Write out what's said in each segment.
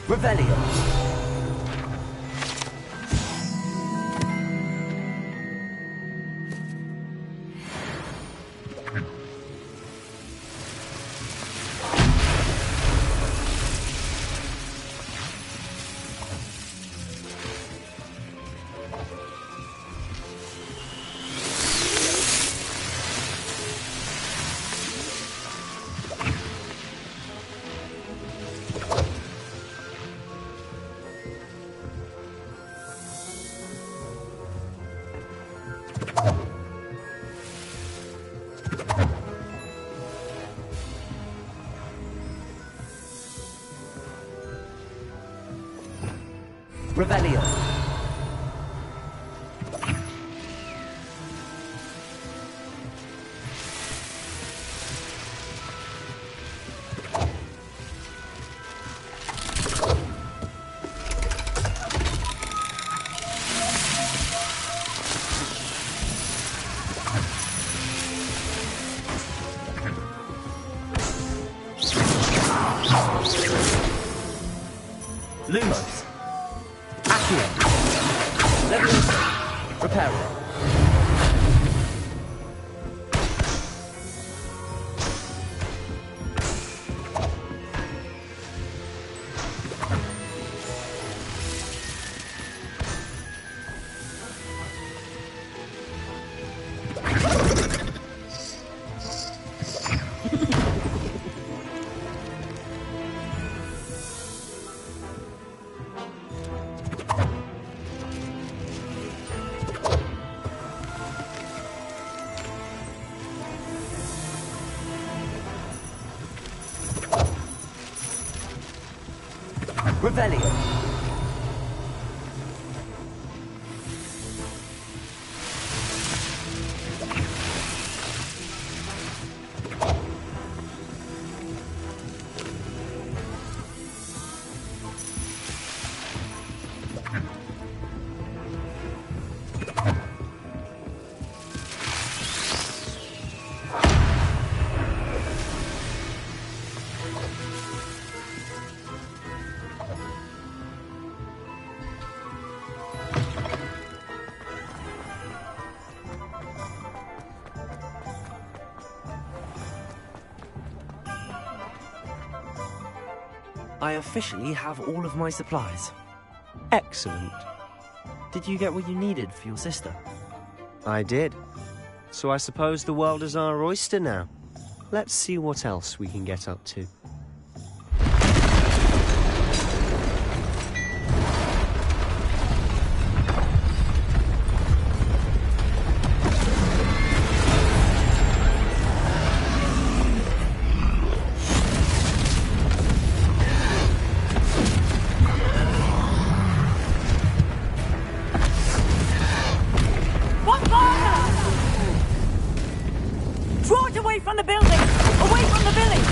Revelio. Revelio. Lumos. Accio. Leviosa. Reparo. Revelio. I officially have all of my supplies. Excellent. Did you get what you needed for your sister? I did. So I suppose the world is our oyster now. Let's see what else we can get up to. Draw it away from the building! Away from the village!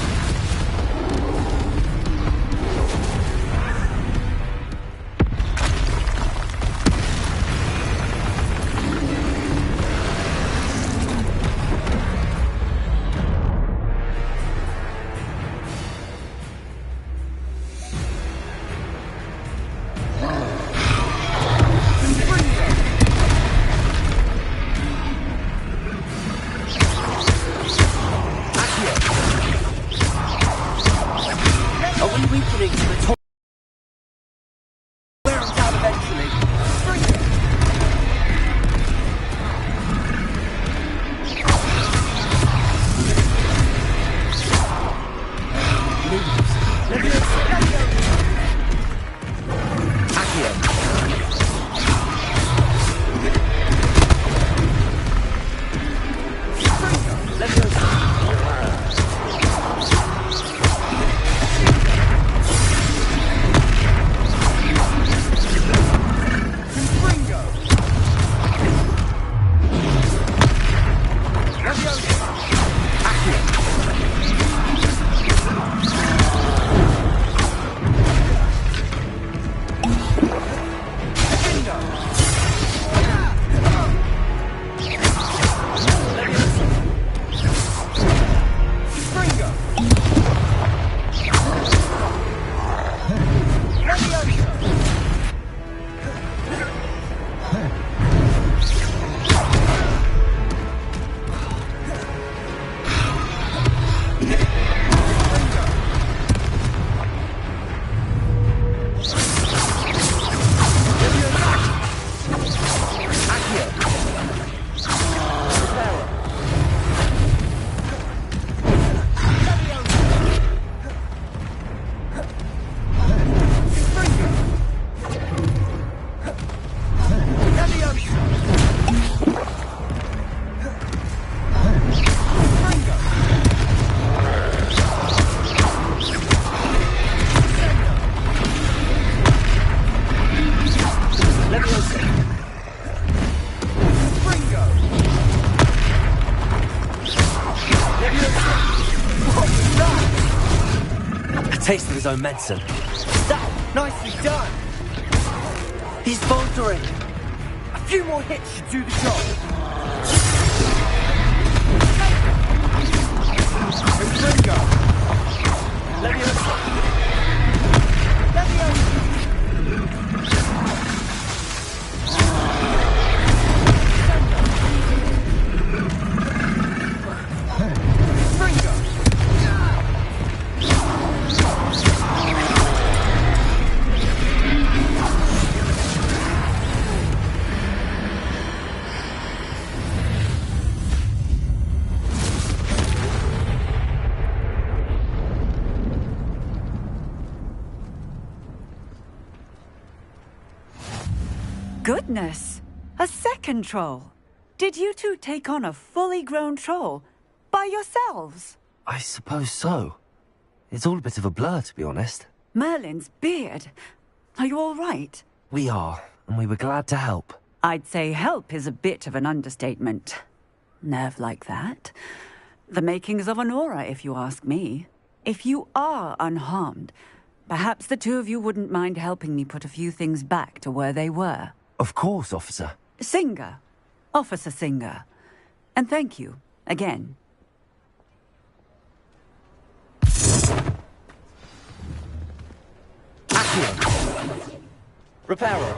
taste of his own medicine. That, nicely done! He's faltering. A few more hits should do the job. Intringer! Leviosa! Leviosa! Goodness! A second troll! Did you two take on a fully grown troll? By yourselves? I suppose so. It's all a bit of a blur, to be honest. Merlin's beard. Are you all right? We are, and we were glad to help. I'd say help is a bit of an understatement. Nerve like that. The makings of an aura, if you ask me. If you are unharmed, perhaps the two of you wouldn't mind helping me put a few things back to where they were. Of course, officer. Singer. Officer Singer. And thank you, again. Accio. Reparo.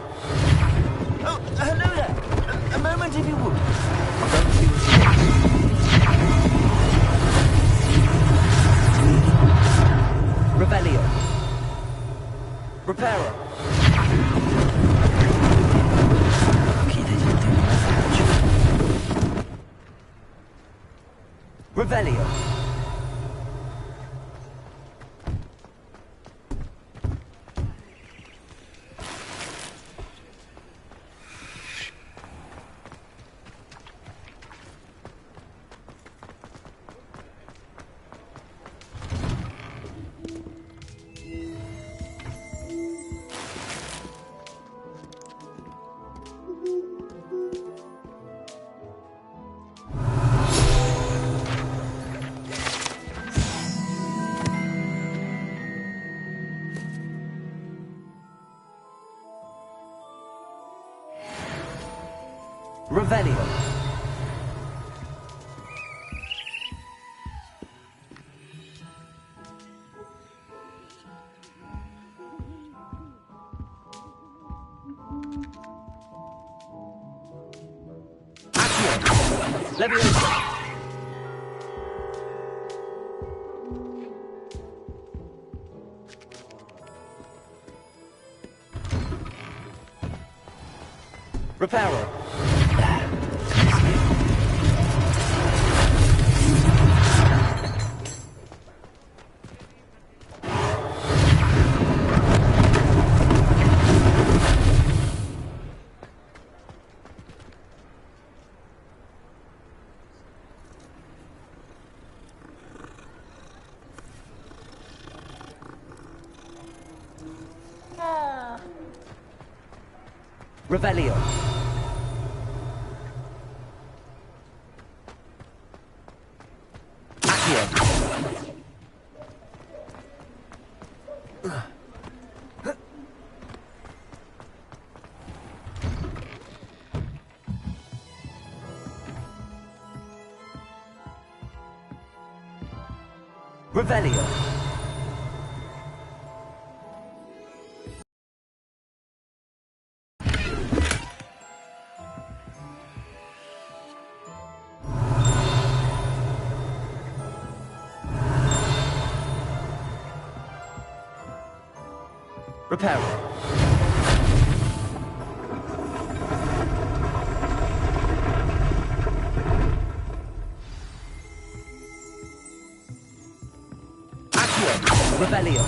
Oh, hello there. A moment if you would. I'll go and see what's here. Revelio. Reparo. Revelio. Revelio. Accio. Leviosa. Reparo. Revelio. Accio. Revelio. Reparo. Accio. Revelio.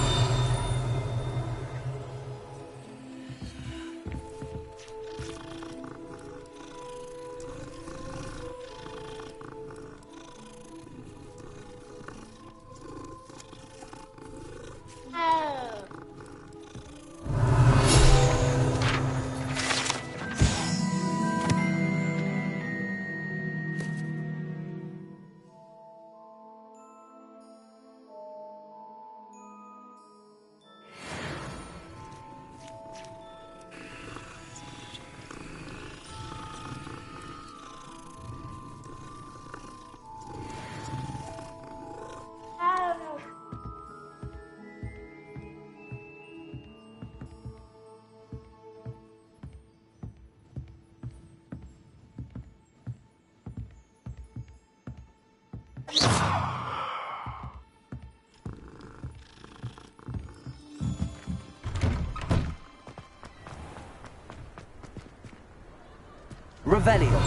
Revelio.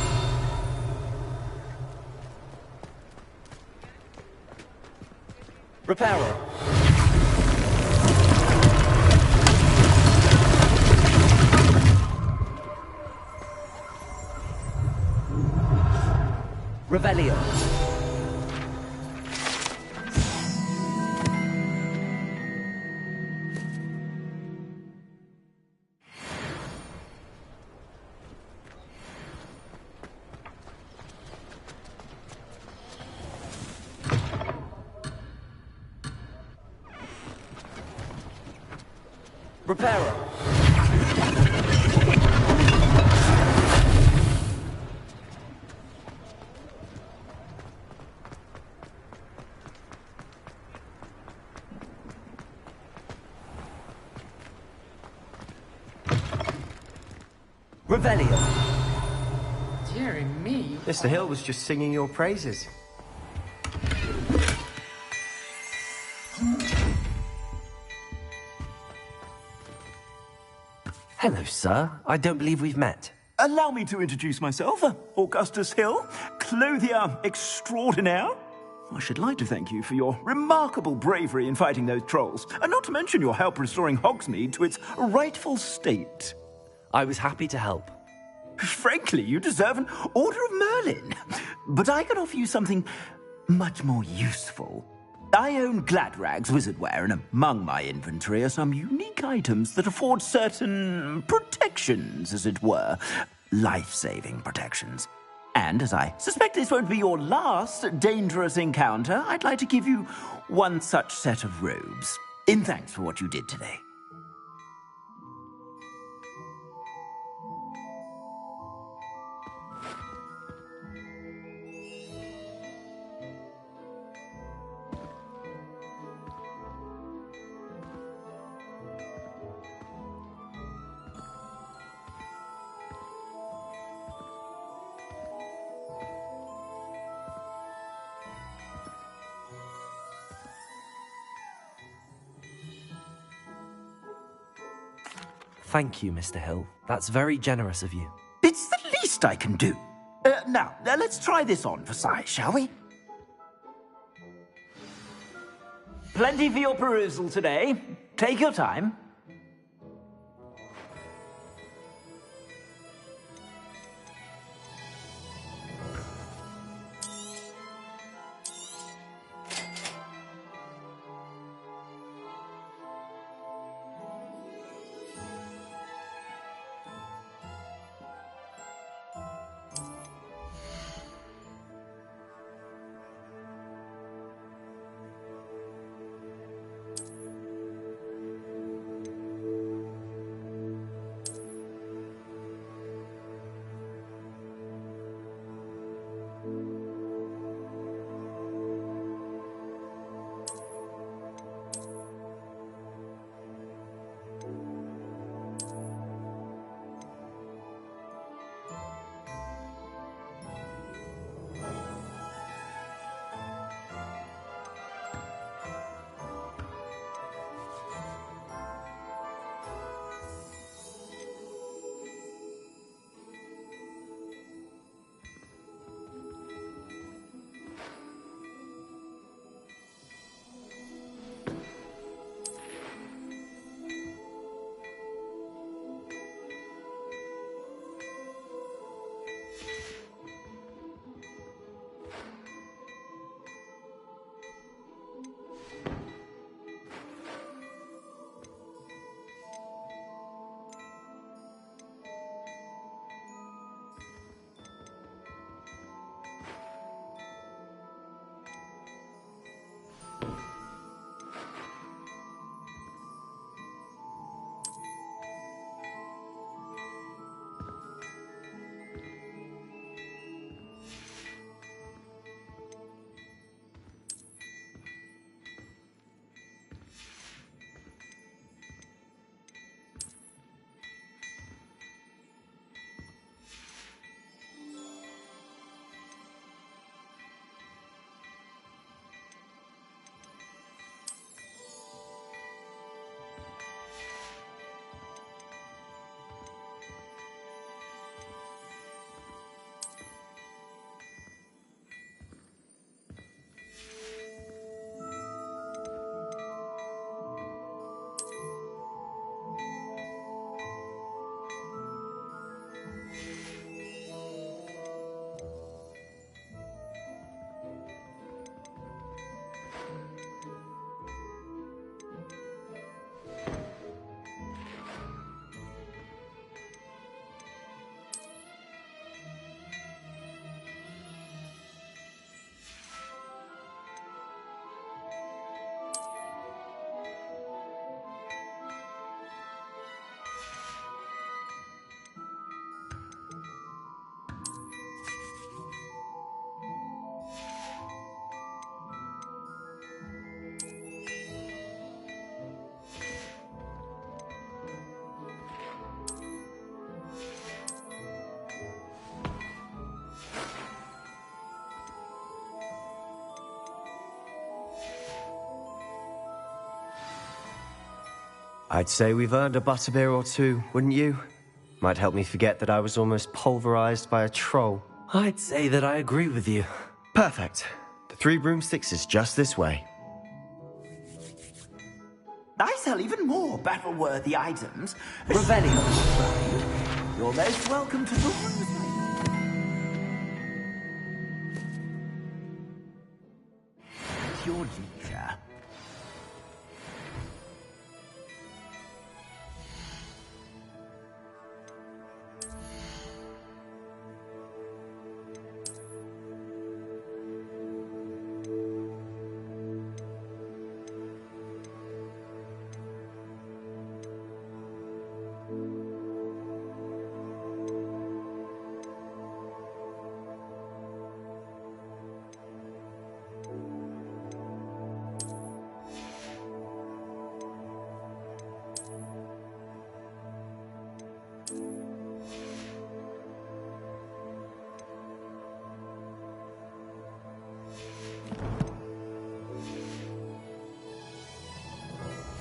Reparo. Revelio. Reparo. Revelio. Dearie me. Mr. Hill was just singing your praises. Hello, sir. I don't believe we've met. Allow me to introduce myself, Augustus Hill, clothier extraordinaire. I should like to thank you for your remarkable bravery in fighting those trolls, and not to mention your help restoring Hogsmeade to its rightful state. I was happy to help. Frankly, you deserve an Order of Merlin. But I can offer you something much more useful. I own Gladrag's wizardware, and among my inventory are some unique items that afford certain protections, as it were. Life-saving protections. And as I suspect this won't be your last dangerous encounter, I'd like to give you one such set of robes, in thanks for what you did today. Thank you, Mr. Hill. That's very generous of you. It's the least I can do. Now, let's try this on for size, shall we? Plenty for your perusal today. Take your time. I'd say we've earned a butterbeer or two, wouldn't you? Might help me forget that I was almost pulverized by a troll. I'd say that I agree with you. Perfect. The 3 broomsticks is just this way. I sell even more battle-worthy items. Revelio. You're most welcome to the At your leisure.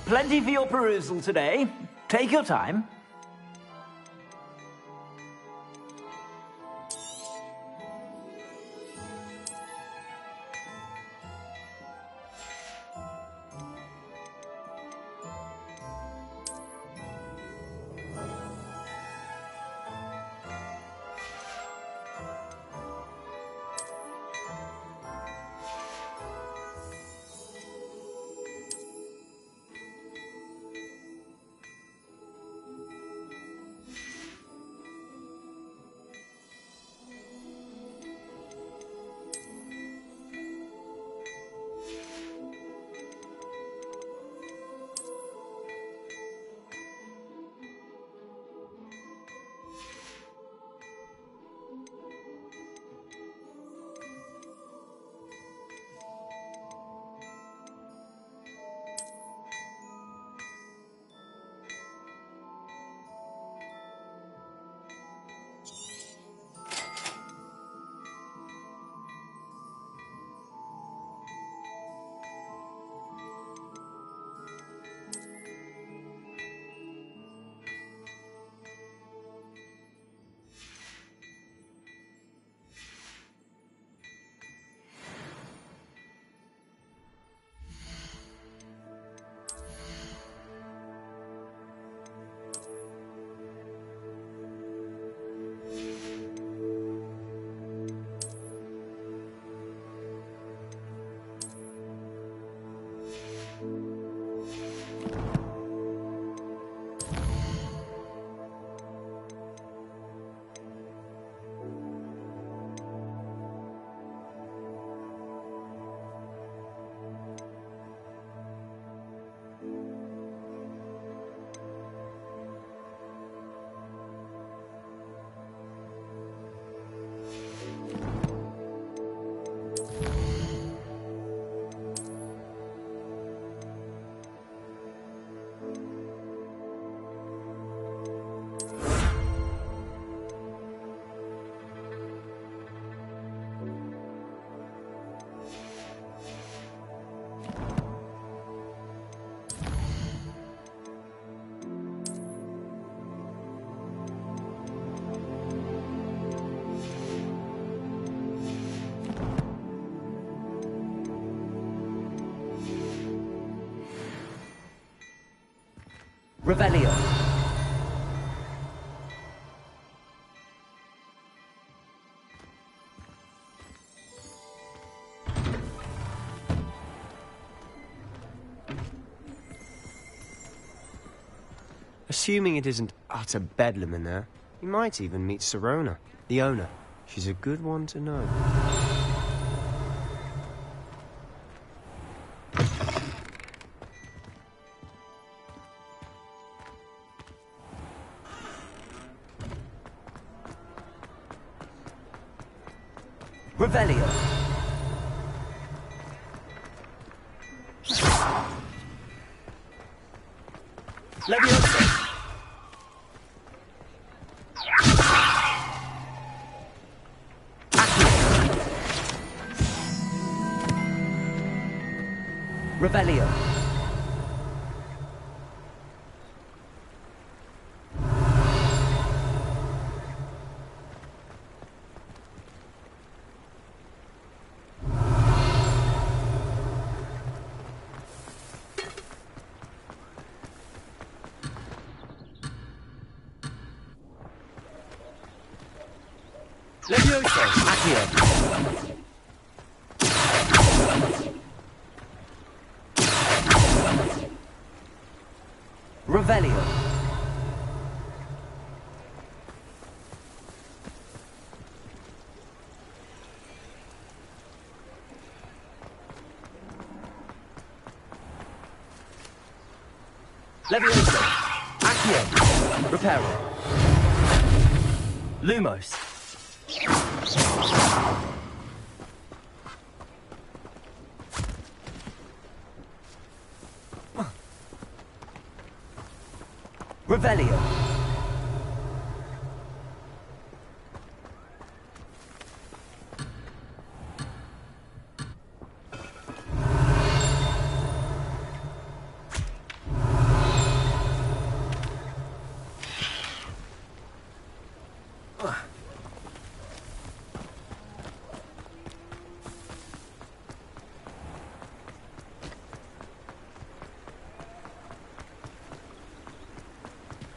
Plenty for your perusal today. Take your time. Revelio. Assuming it isn't utter bedlam in there, you might even meet Sirona, the owner. She's a good one to know. Revelio. Leviosa. Revelio. Levioso! Accio! Revelio. Levioso! Accio. Reparo. Lumos! Revelio.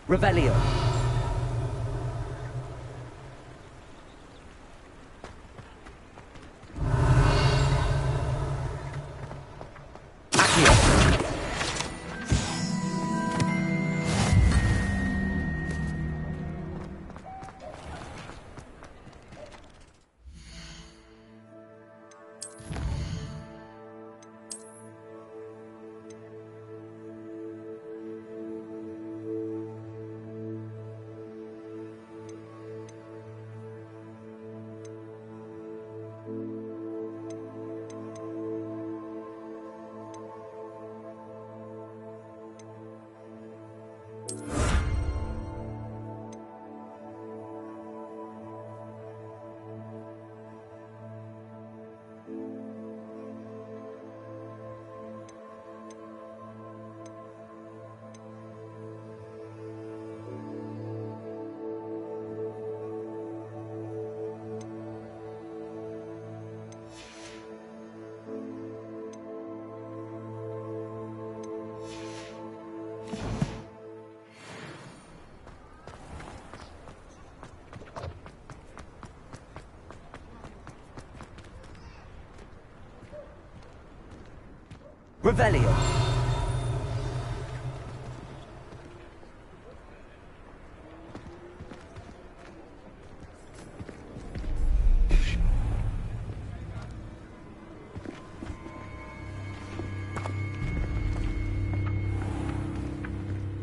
Revelio. Accio. Revelio.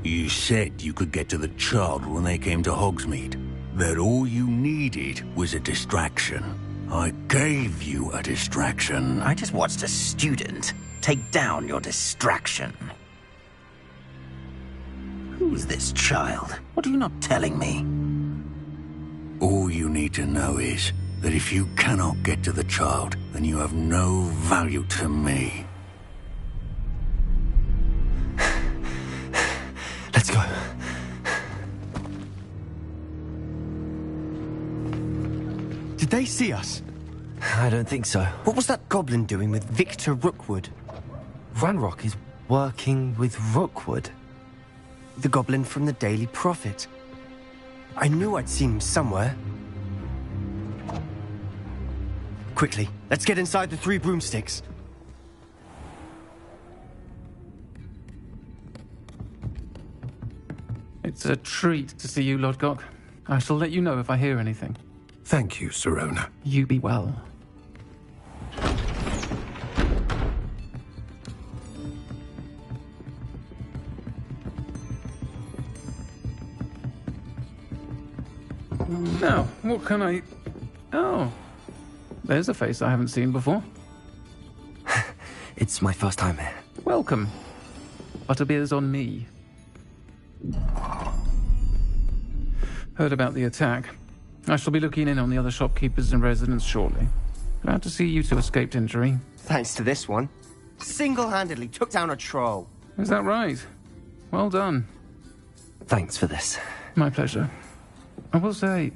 You said you could get to the child when they came to Hogsmeade. That all you needed was a distraction. I gave you a distraction. I just watched a student take down your distraction. Who's this child? What are you not telling me? All you need to know is that if you cannot get to the child, then you have no value to me. Let's go. Did they see us? I don't think so. What was that goblin doing with Victor Rookwood? Ranrock is working with Rookwood. The goblin from the Daily Prophet. I knew I'd seen him somewhere. Quickly, let's get inside the three broomsticks. It's a treat to see you, Lodgok. I shall let you know if I hear anything. Thank you, Sirona. You be well. Now, what can I... Oh, there's a face I haven't seen before. It's my first time here. Welcome. Butterbeer's on me. Heard about the attack. I shall be looking in on the other shopkeepers and residents shortly. Glad to see you two escaped injury. Thanks to this one. Single-handedly took down a troll. Is that right? Well done. Thanks for this. My pleasure. I will say,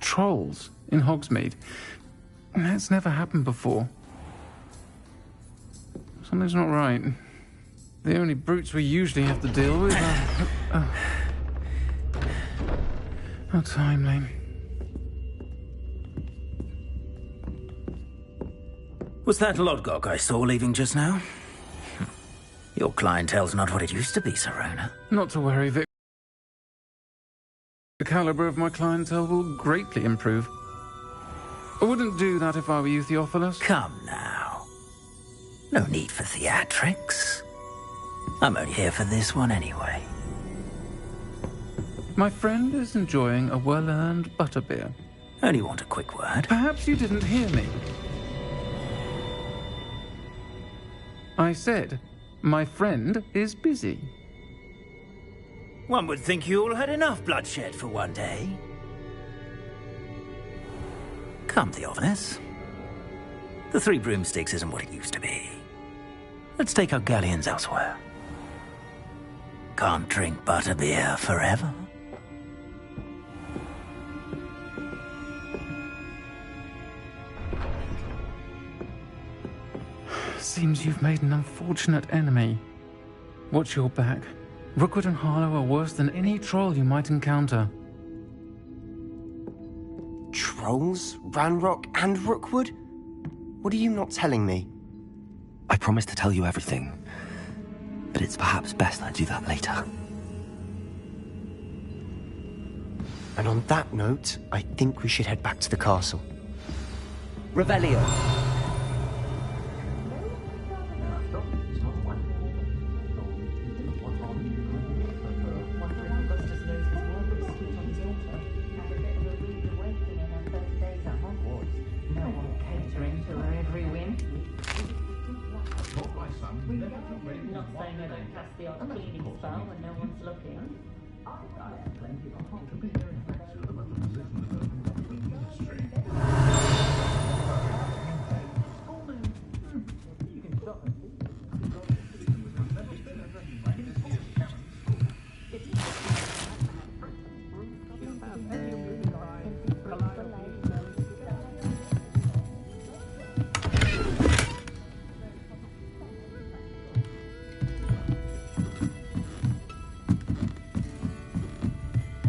trolls in Hogsmeade. That's never happened before. Something's not right. The only brutes we usually have to deal with are... How timely. Was that Lodgok I saw leaving just now? Your clientele's not what it used to be, Sirona. Not to worry, Vic. The caliber of my clientele will greatly improve. I wouldn't do that if I were you, Theophilus. Come now. No need for theatrics. I'm only here for this one anyway. My friend is enjoying a well-earned butterbeer. Only want a quick word. Perhaps you didn't hear me. I said, my friend is busy. One would think you all had enough bloodshed for one day. Come, Theophilus. The Three Broomsticks isn't what it used to be. Let's take our galleons elsewhere. Can't drink butterbeer forever. Seems you've made an unfortunate enemy. Watch your back. Rookwood and Harlow are worse than any troll you might encounter. Trolls? Ranrock and Rookwood? What are you not telling me? I promise to tell you everything, but it's perhaps best I do that later. And on that note, I think we should head back to the castle. Revelio.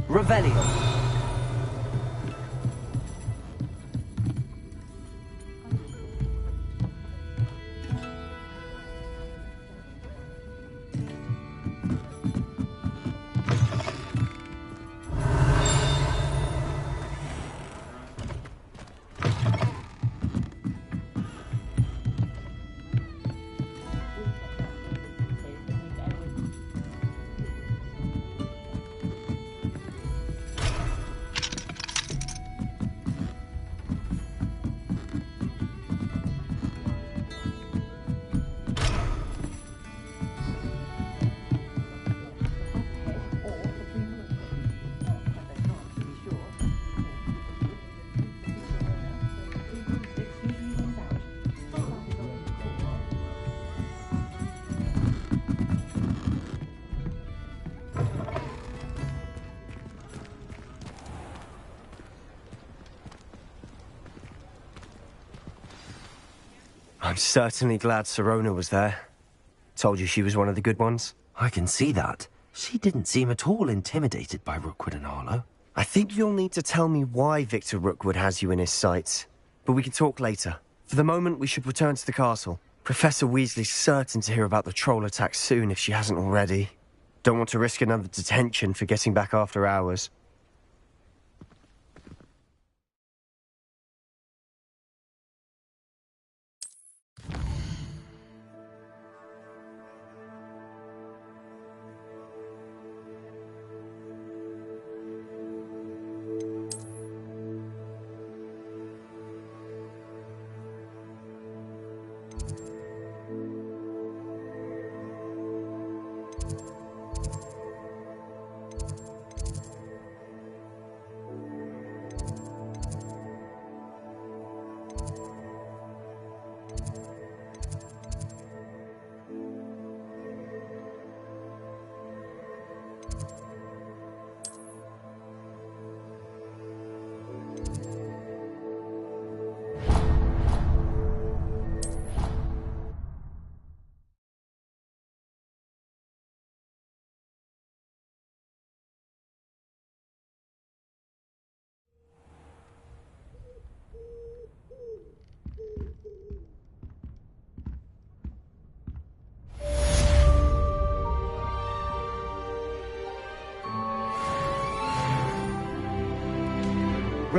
Revelio. I'm certainly glad Sirona was there. Told you she was one of the good ones. I can see that. She didn't seem at all intimidated by Rookwood and Harlow. I think you'll need to tell me why Victor Rookwood has you in his sights. But we can talk later. For the moment, we should return to the castle. Professor Weasley's certain to hear about the troll attack soon if she hasn't already. Don't want to risk another detention for getting back after hours.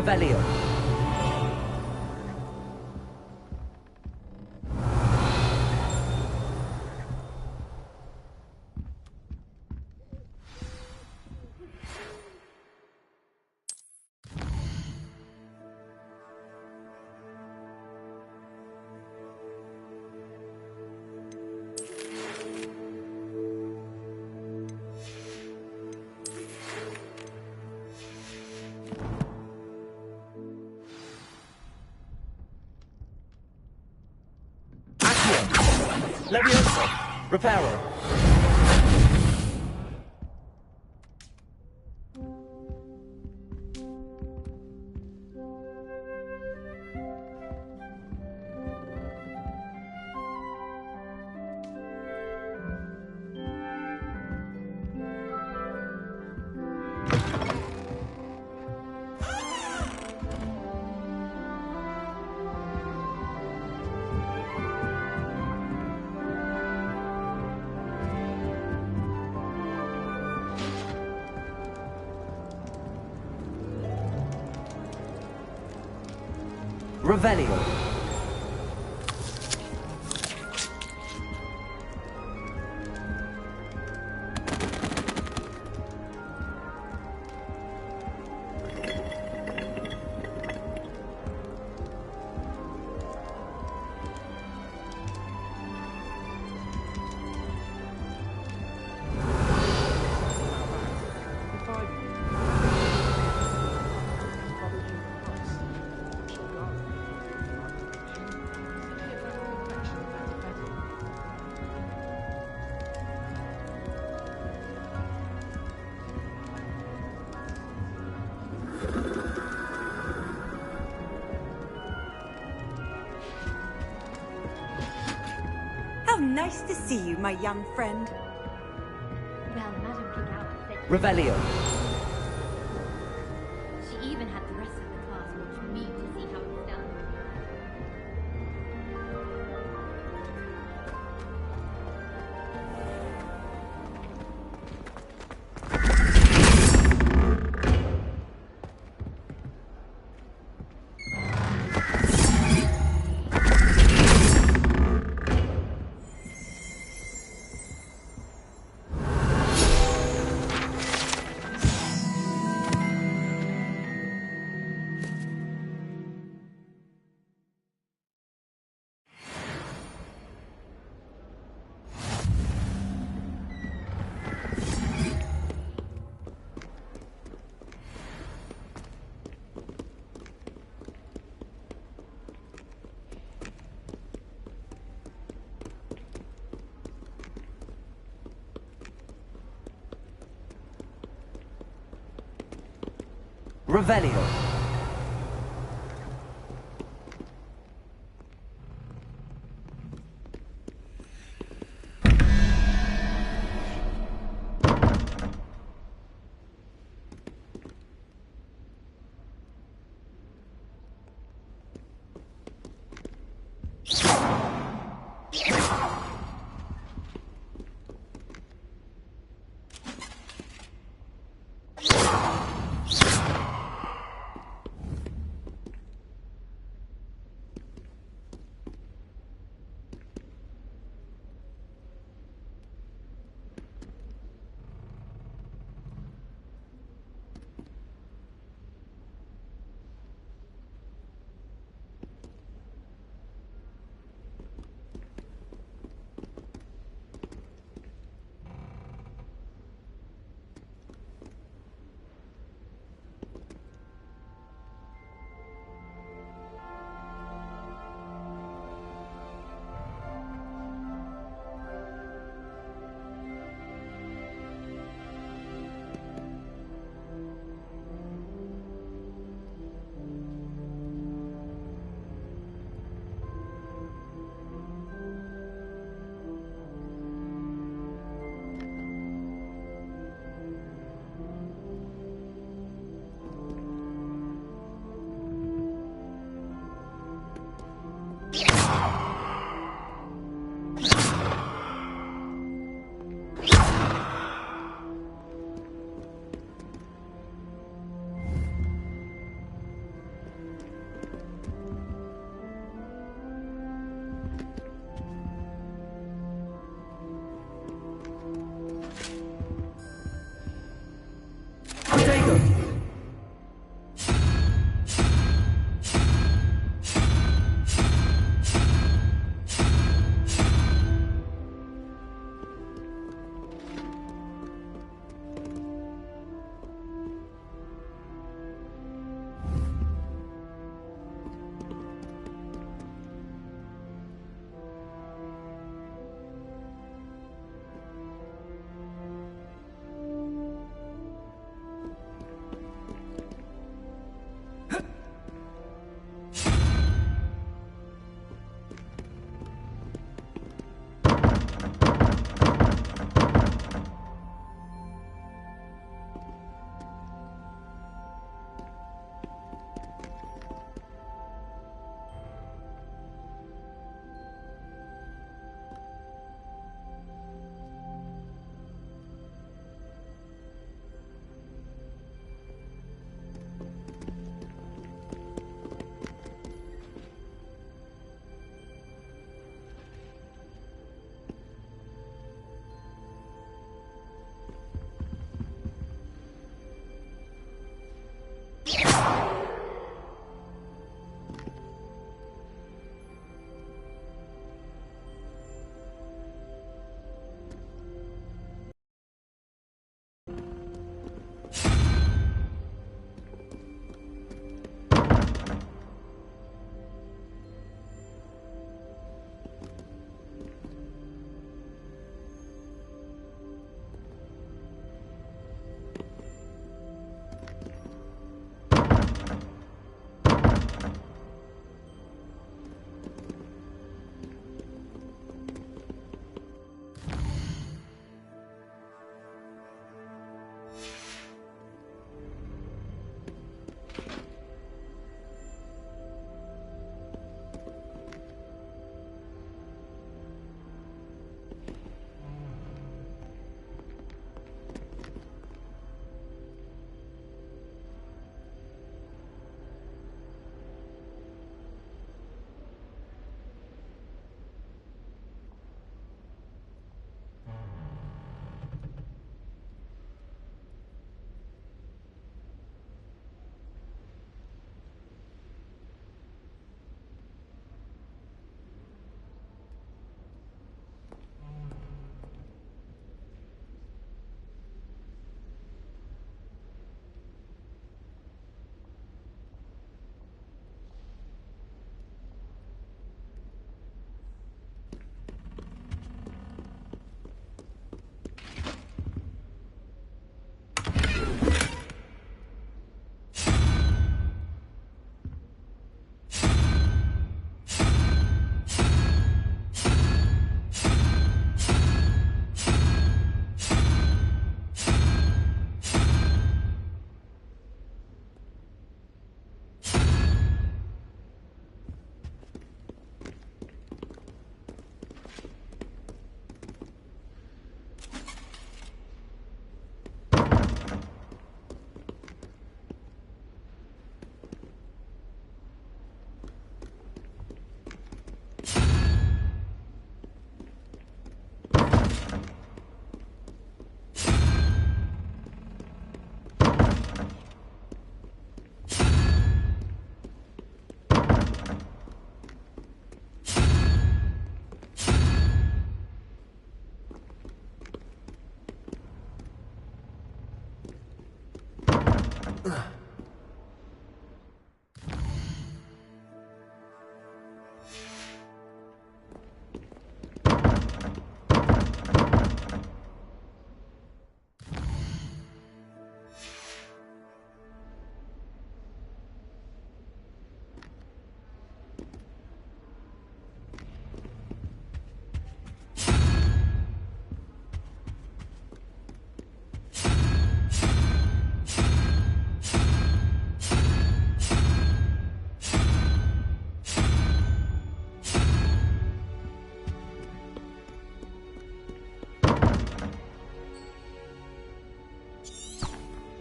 Revelio. Leviosa! Reparo! Revelio. Nice to see you, my young friend. Well, Madame Kingala said... Revelio. She even had the rest of the class watch me to see how it's done. Revelio.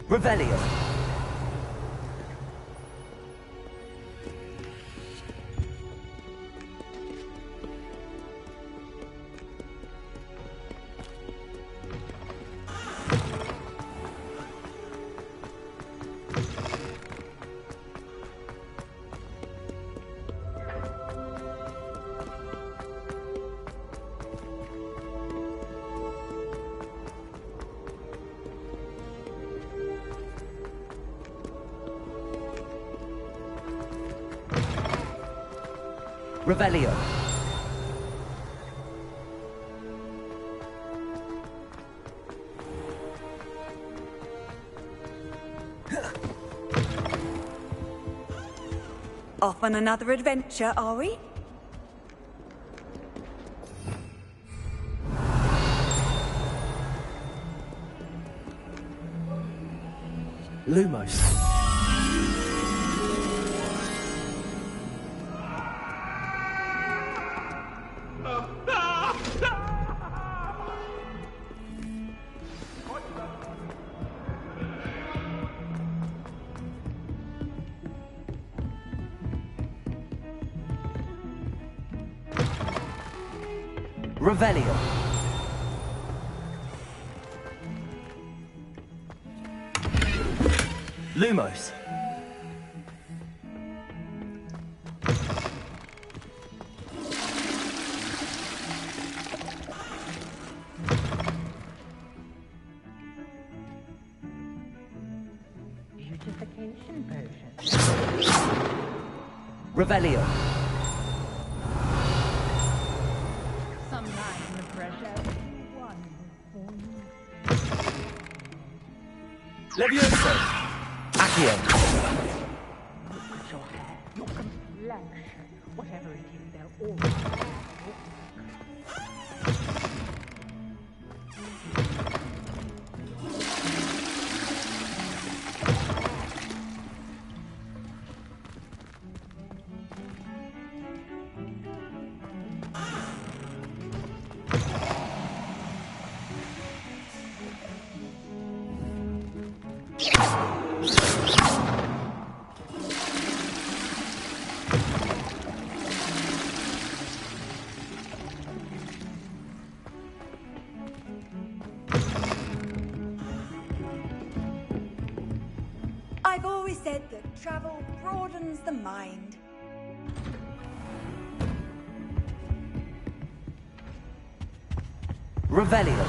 Revelio. Revelio. Off on another adventure, are we? Lumos. Revelio. Lumos. Beautification potion. Revelio. Some night in the fresh air. Wonderful. Levioso. Accio. Look at your hair, your complexion. Whatever it is, they're all... I've always said that travel broadens the mind. Revelio.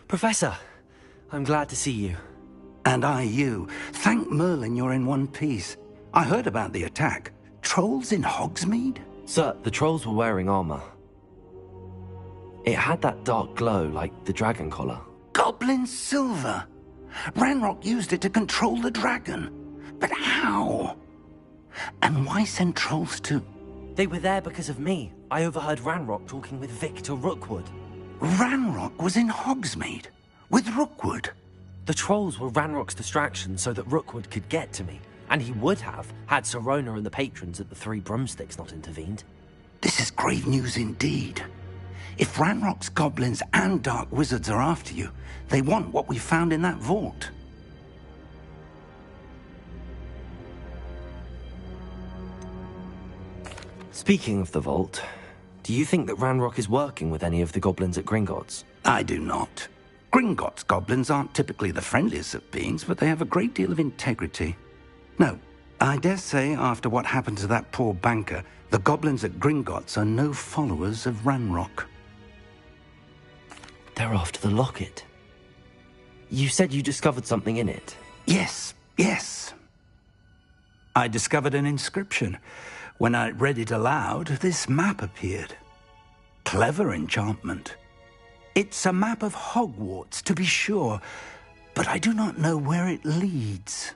Professor, I'm glad to see you. And I you. Thank Merlin you're in one piece. I heard about the attack. Trolls in Hogsmeade? Sir, the trolls were wearing armor. It had that dark glow like the dragon collar. Goblin silver. Ranrock used it to control the dragon. But how? And why send trolls to... They were there because of me. I overheard Ranrock talking with Victor Rookwood. Ranrock was in Hogsmeade? With Rookwood? The trolls were Ranrock's distraction so that Rookwood could get to me. And he would have, had Sirona and the patrons at the Three Broomsticks not intervened. This is grave news indeed. If Ranrock's goblins and dark wizards are after you, they want what we found in that vault. Speaking of the vault, do you think that Ranrock is working with any of the goblins at Gringotts? I do not. Gringotts goblins aren't typically the friendliest of beings, but they have a great deal of integrity. No, I dare say after what happened to that poor banker, the goblins at Gringotts are no followers of Ranrock. They're after the locket. You said you discovered something in it. Yes. I discovered an inscription. When I read it aloud, this map appeared. Clever enchantment. It's a map of Hogwarts, to be sure, but I do not know where it leads.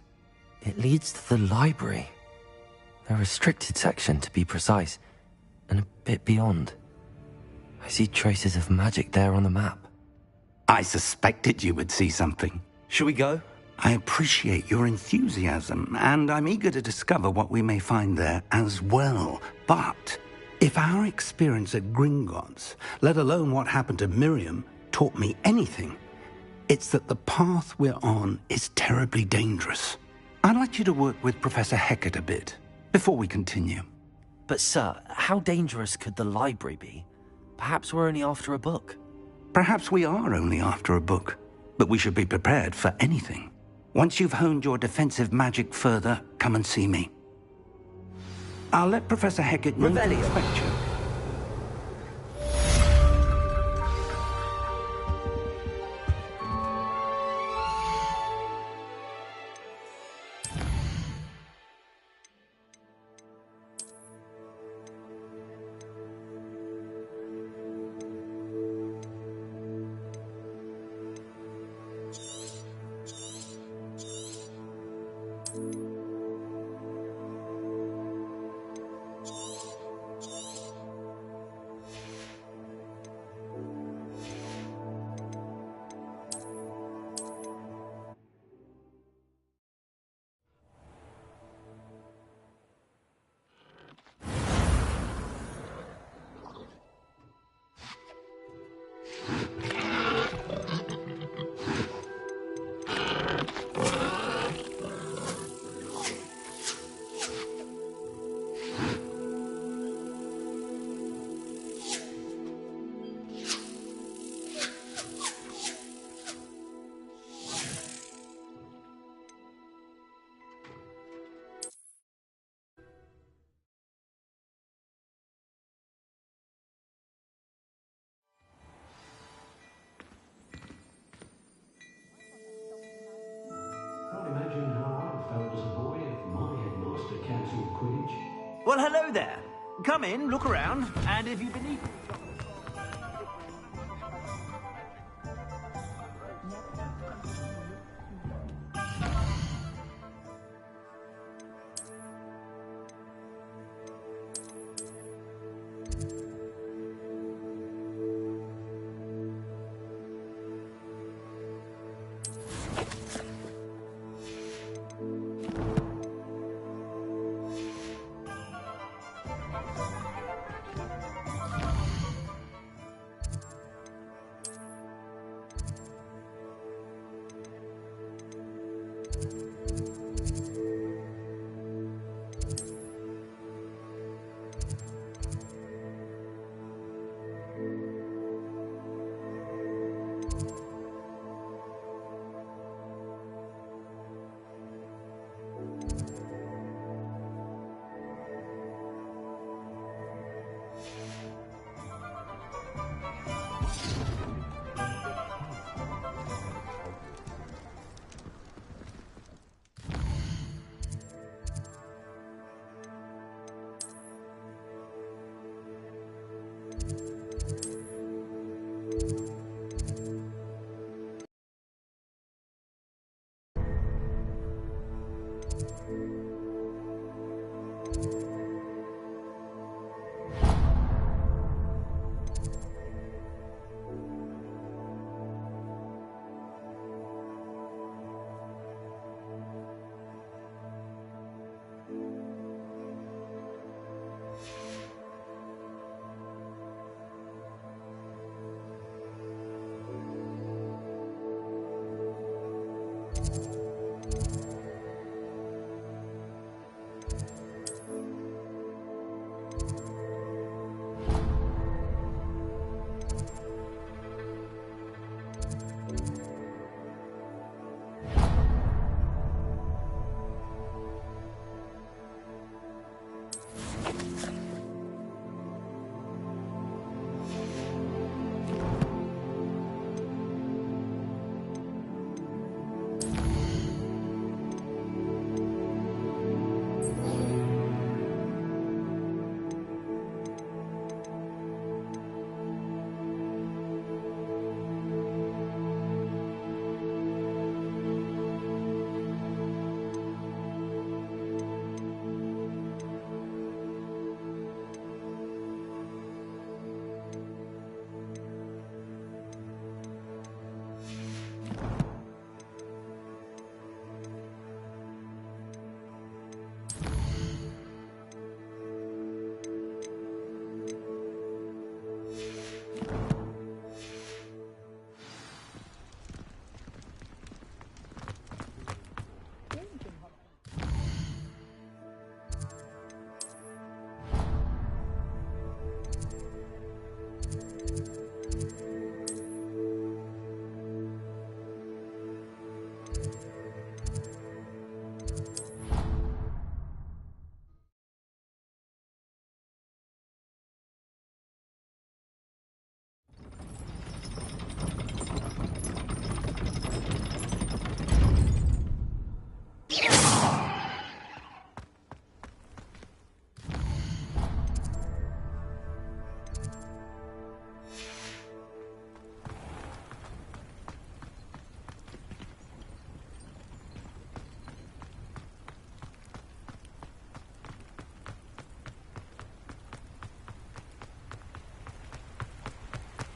It leads to the library. The restricted section, to be precise, and a bit beyond. I see traces of magic there on the map. I suspected you would see something. Shall we go? I appreciate your enthusiasm, and I'm eager to discover what we may find there as well. But if our experience at Gringotts, let alone what happened to Miriam, taught me anything, it's that the path we're on is terribly dangerous. I'd like you to work with Professor Hecat a bit before we continue. But sir, how dangerous could the library be? Perhaps we're only after a book. Perhaps we are only after a book, but we should be prepared for anything. Once you've honed your defensive magic further, come and see me. I'll let Professor Hecat know to expect you. Imagine how I felt as a boy if my headmaster cancelled Quidditch. Well, hello there. Come in, look around, and if you've been eating...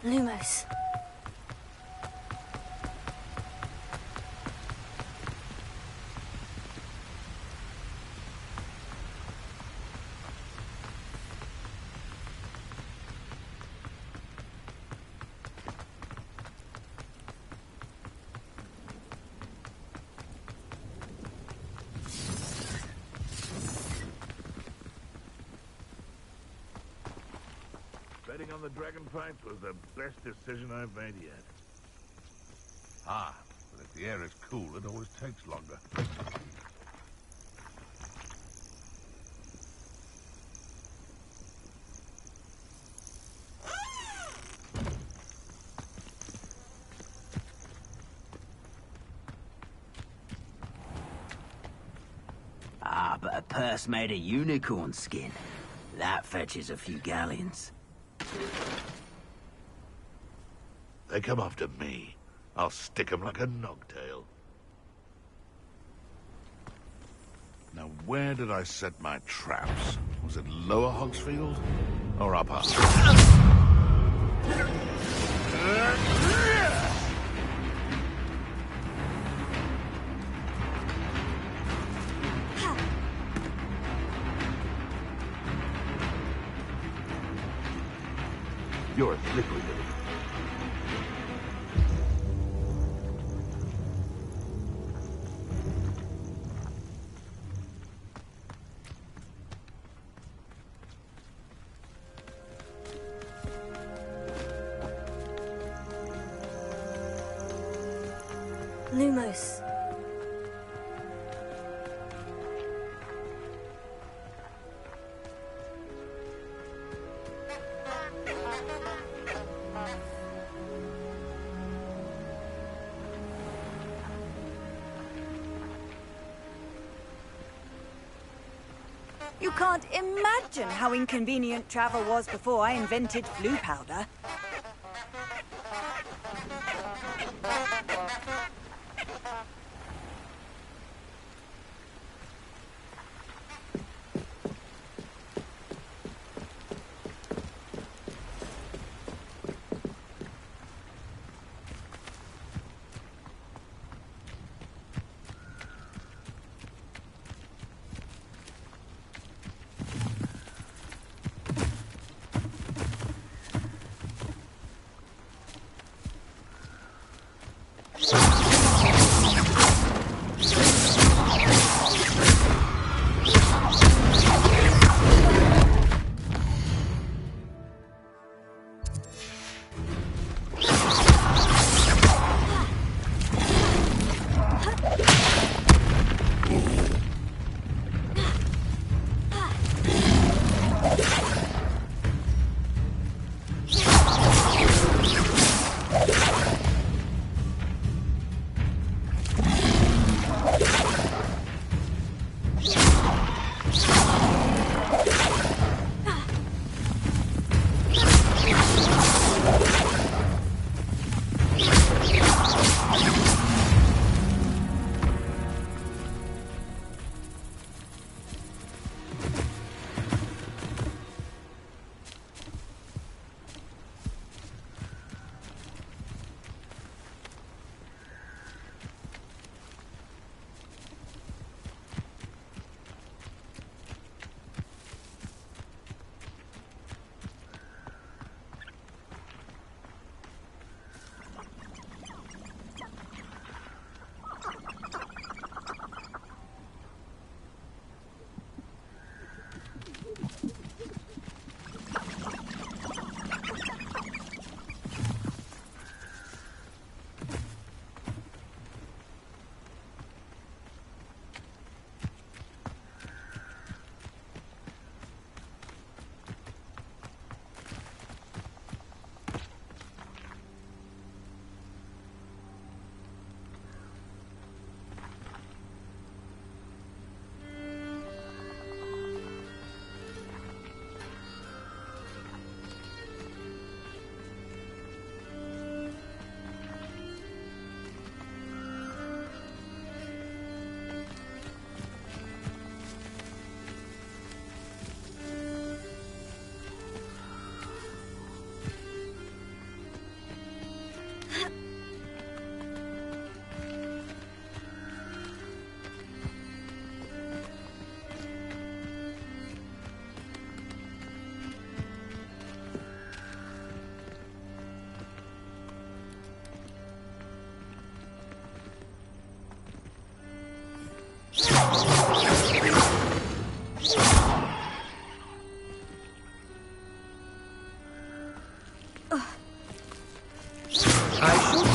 Lumos. Betting on the dragon fights was the best decision I've made yet. Ah, but if the air is cool, it always takes longer. Ah, but a purse made of unicorn skin. That fetches a few galleons. They come after me. I'll stick 'em like a nogtail. Now, where did I set my traps? Was it Lower Hogsfield? Or Upper? You're a slippery little... Lumos. You can't imagine how inconvenient travel was before I invented blue powder.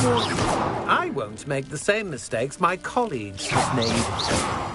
warn you, I won't make the same mistakes my colleagues have made.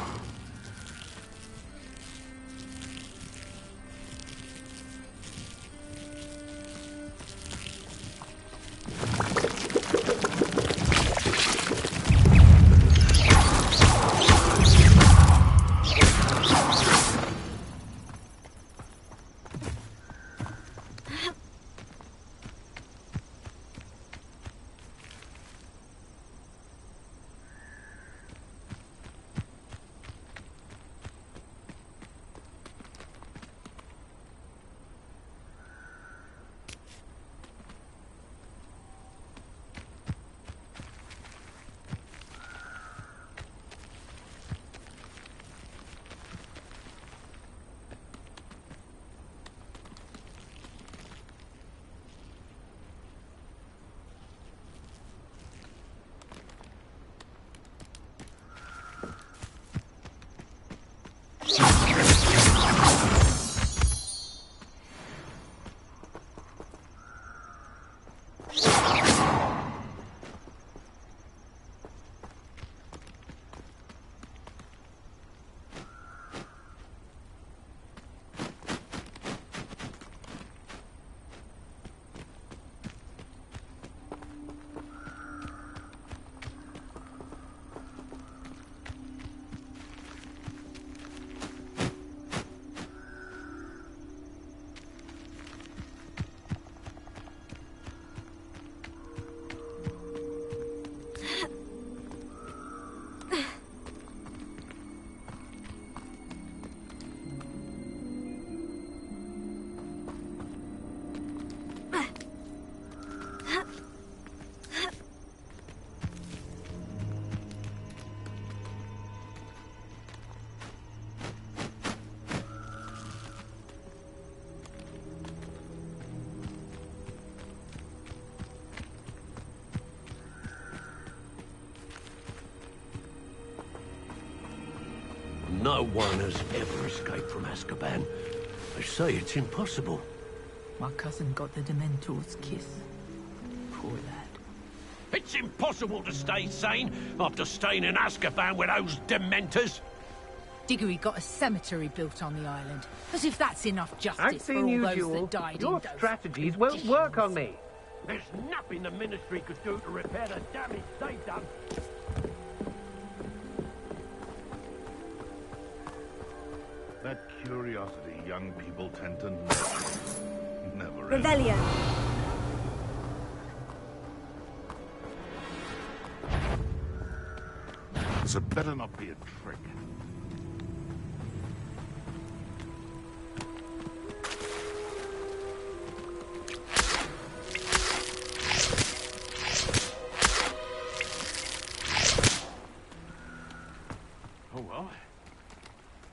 No one has ever escaped from Azkaban. They say it's impossible. My cousin got the Dementor's kiss. Poor lad. It's impossible to stay sane after staying in Azkaban with those Dementors. Diggory got a cemetery built on the island. As if that's enough justice I've for seen all you those duel. that died Your in those strategies won't work on me. There's nothing the Ministry could do to repair the damage they've done. That curiosity young people tend to never end. Revelio. This had better not be a trick. Oh well.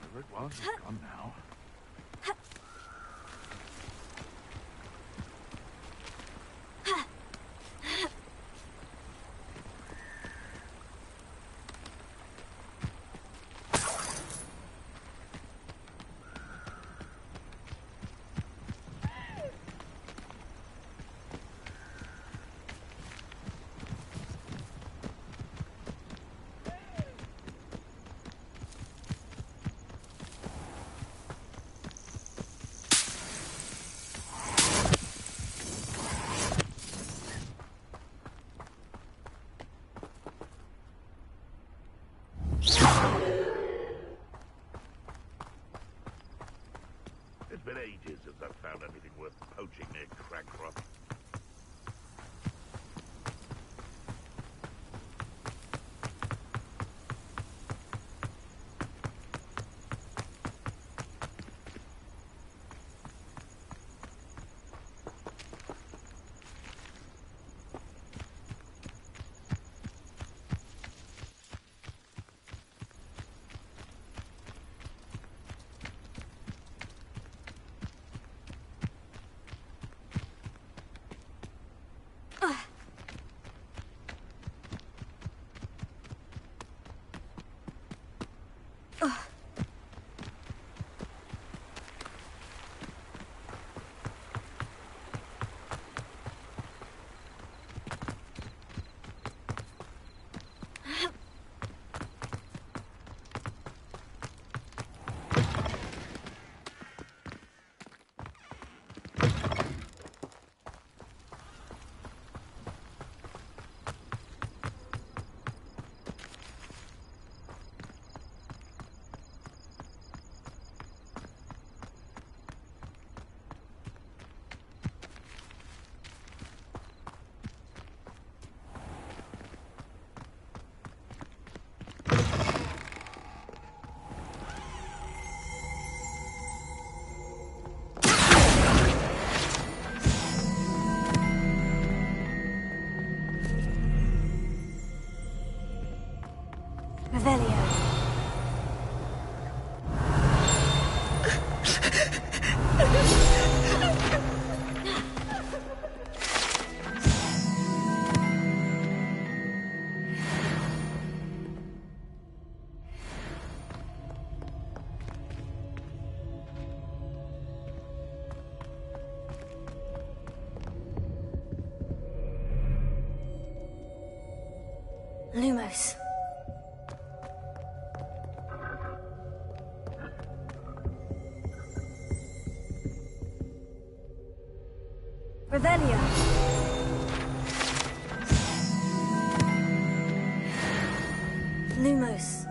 Whatever it was, it's gone now. Revelio. Lumos. Revelio. Lumos.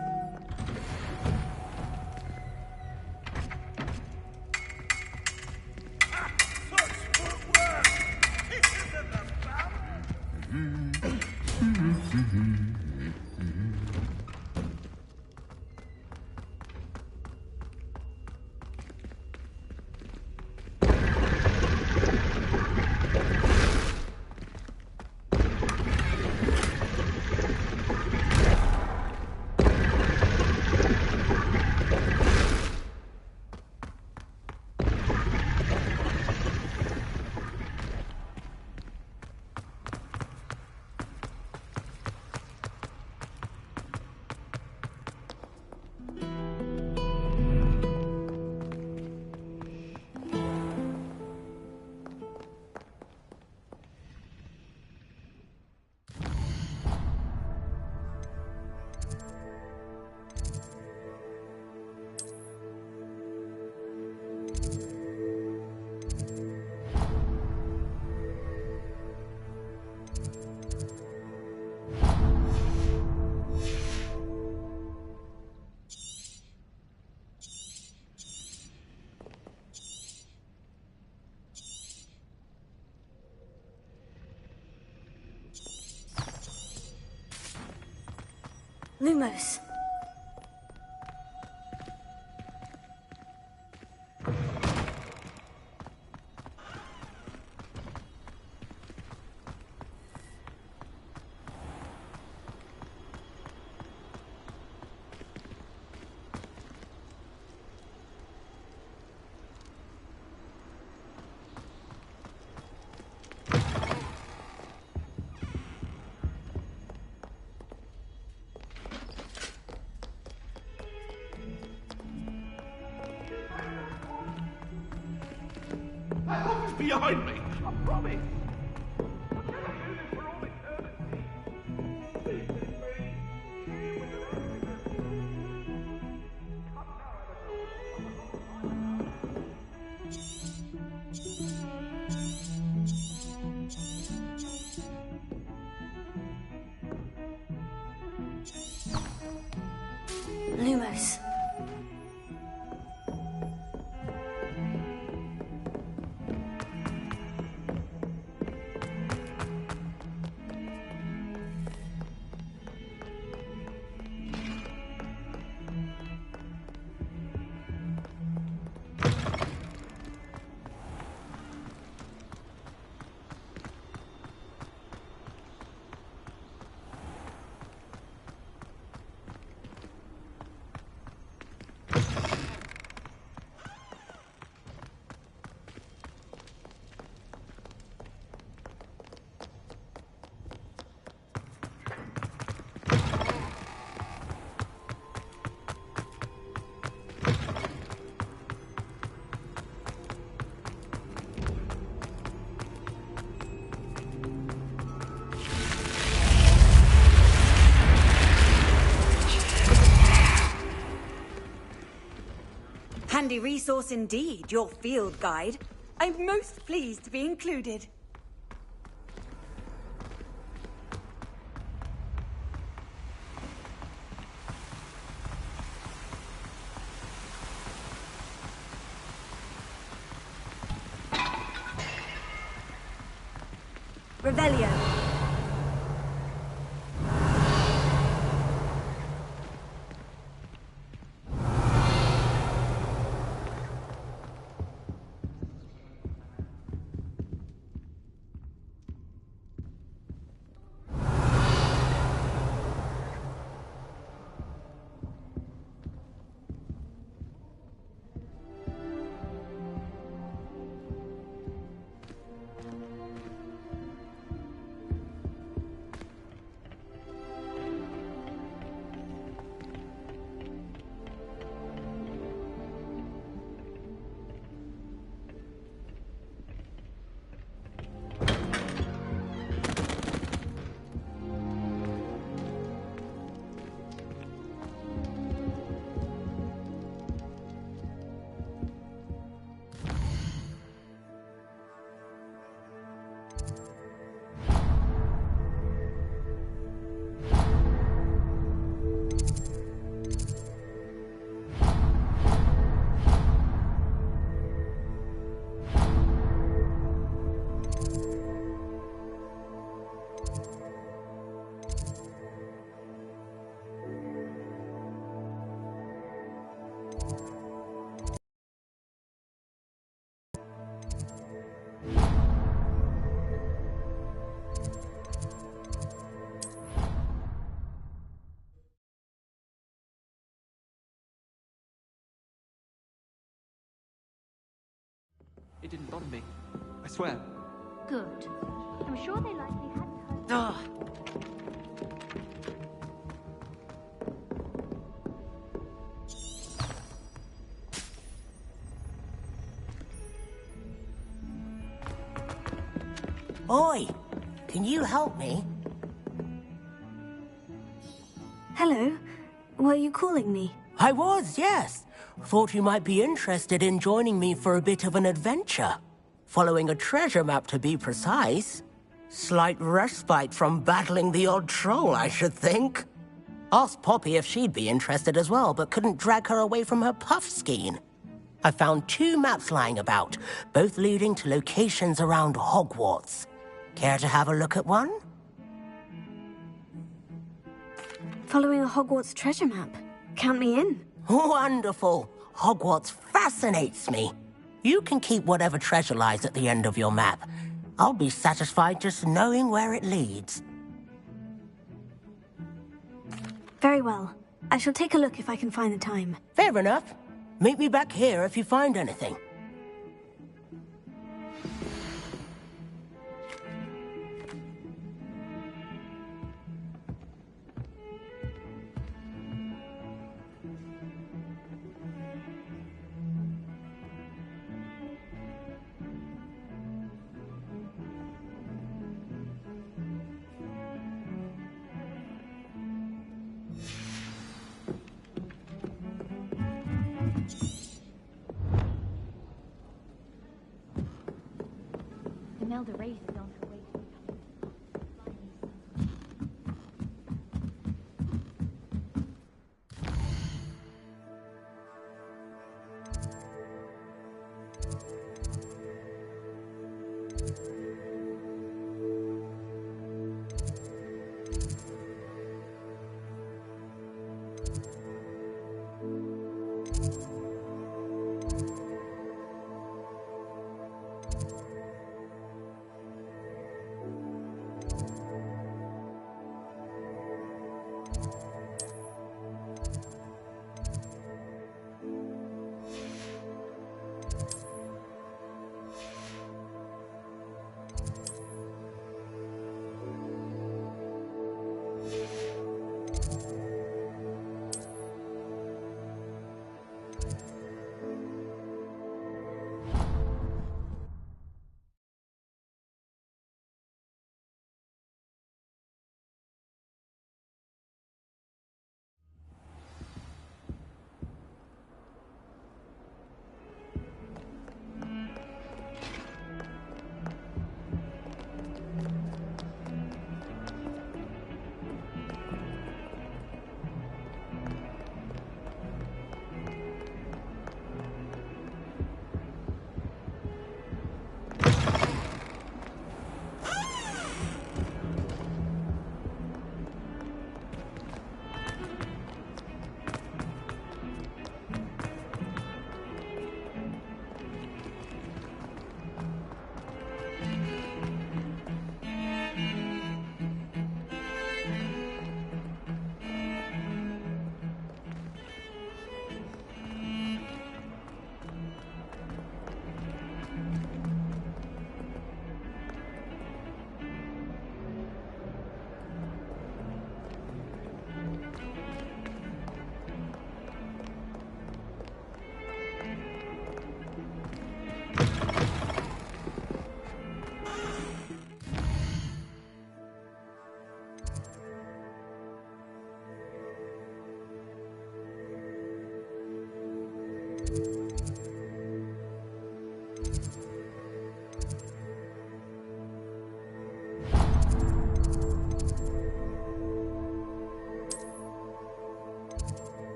Lumos. Behind me, I promise. Lumos. Handy resource indeed, your field guide. I'm most pleased to be included. Revelio. didn't bother me. I swear. Good. I'm sure they likely hadn't heard. Ugh. Oi! Can you help me? Hello. Were you calling me? I was, yes. Thought you might be interested in joining me for a bit of an adventure. Following a treasure map, to be precise. Slight respite from battling the odd troll, I should think. Asked Poppy if she'd be interested as well, but couldn't drag her away from her puff skein. I found 2 maps lying about, both leading to locations around Hogwarts. Care to have a look at one? Following a Hogwarts treasure map. Count me in. Wonderful. Hogwarts fascinates me. You can keep whatever treasure lies at the end of your map. I'll be satisfied just knowing where it leads. Very well. I shall take a look if I can find the time. Fair enough. Meet me back here if you find anything. Imelda Race is on her way to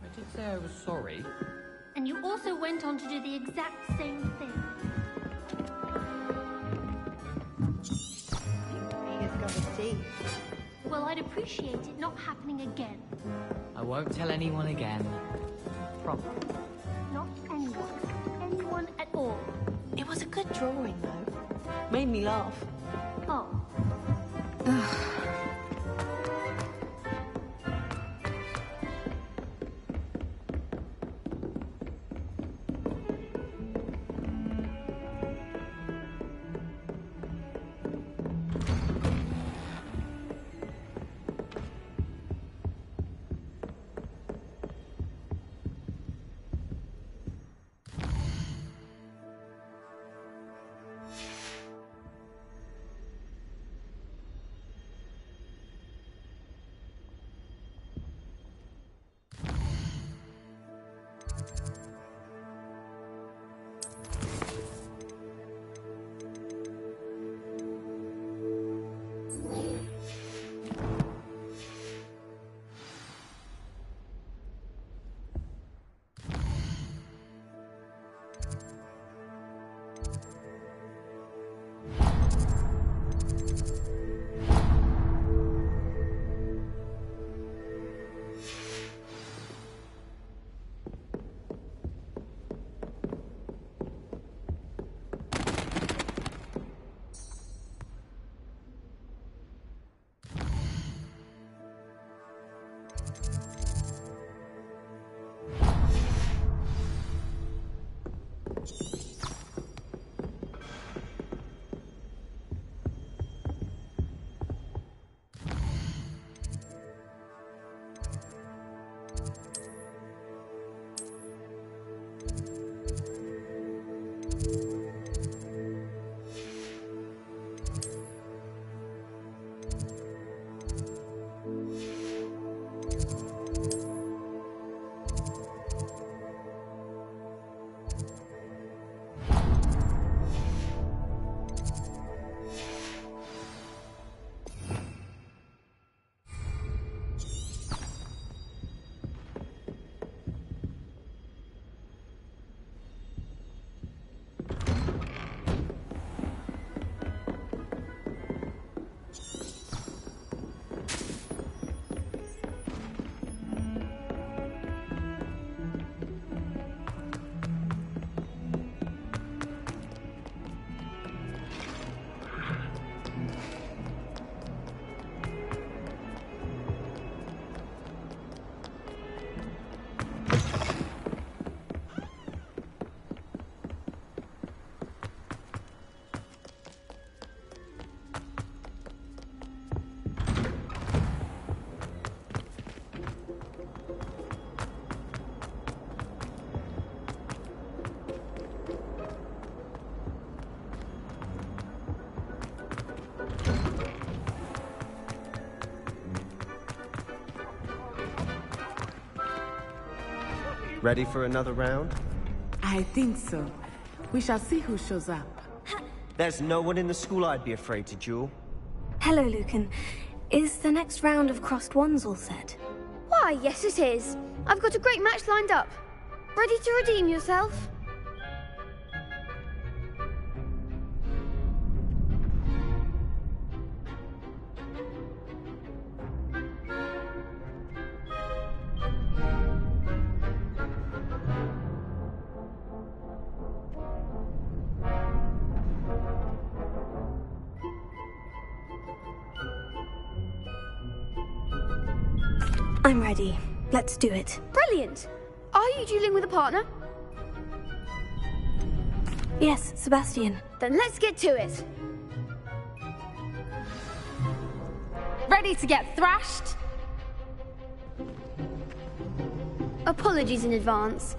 I did say I was sorry. And you also went on to do the exact same thing. Mia's got a tea. Well, I'd appreciate it not happening again. I won't tell anyone again. Promise. Not anyone. Anyone at all. It was a good drawing, though. Made me laugh. Oh. Ready for another round? I think so. We shall see who shows up. There's no one in the school I'd be afraid to duel. Hello, Lucan. Is the next round of Crossed Ones all set? Why, yes it is. I've got a great match lined up. Ready to redeem yourself? I'm ready. Let's do it. Brilliant! Are you dueling with a partner? Yes, Sebastian. Then let's get to it. Ready to get thrashed? Apologies in advance.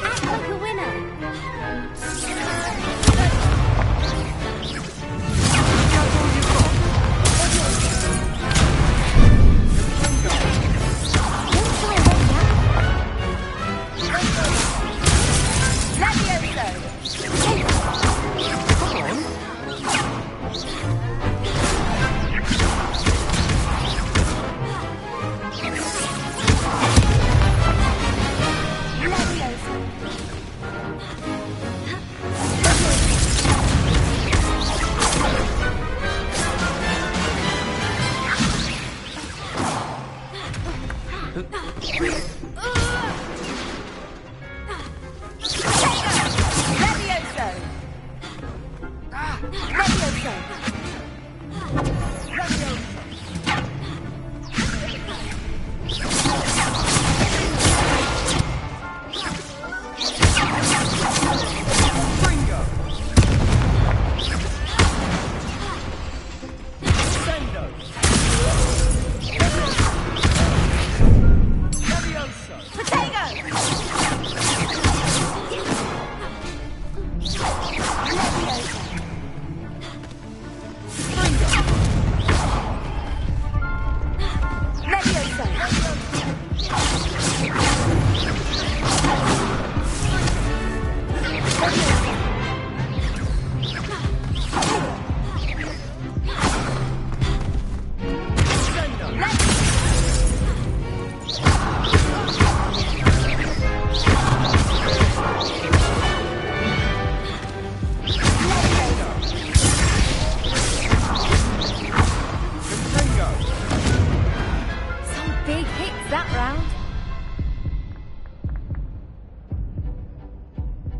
Act like a winner.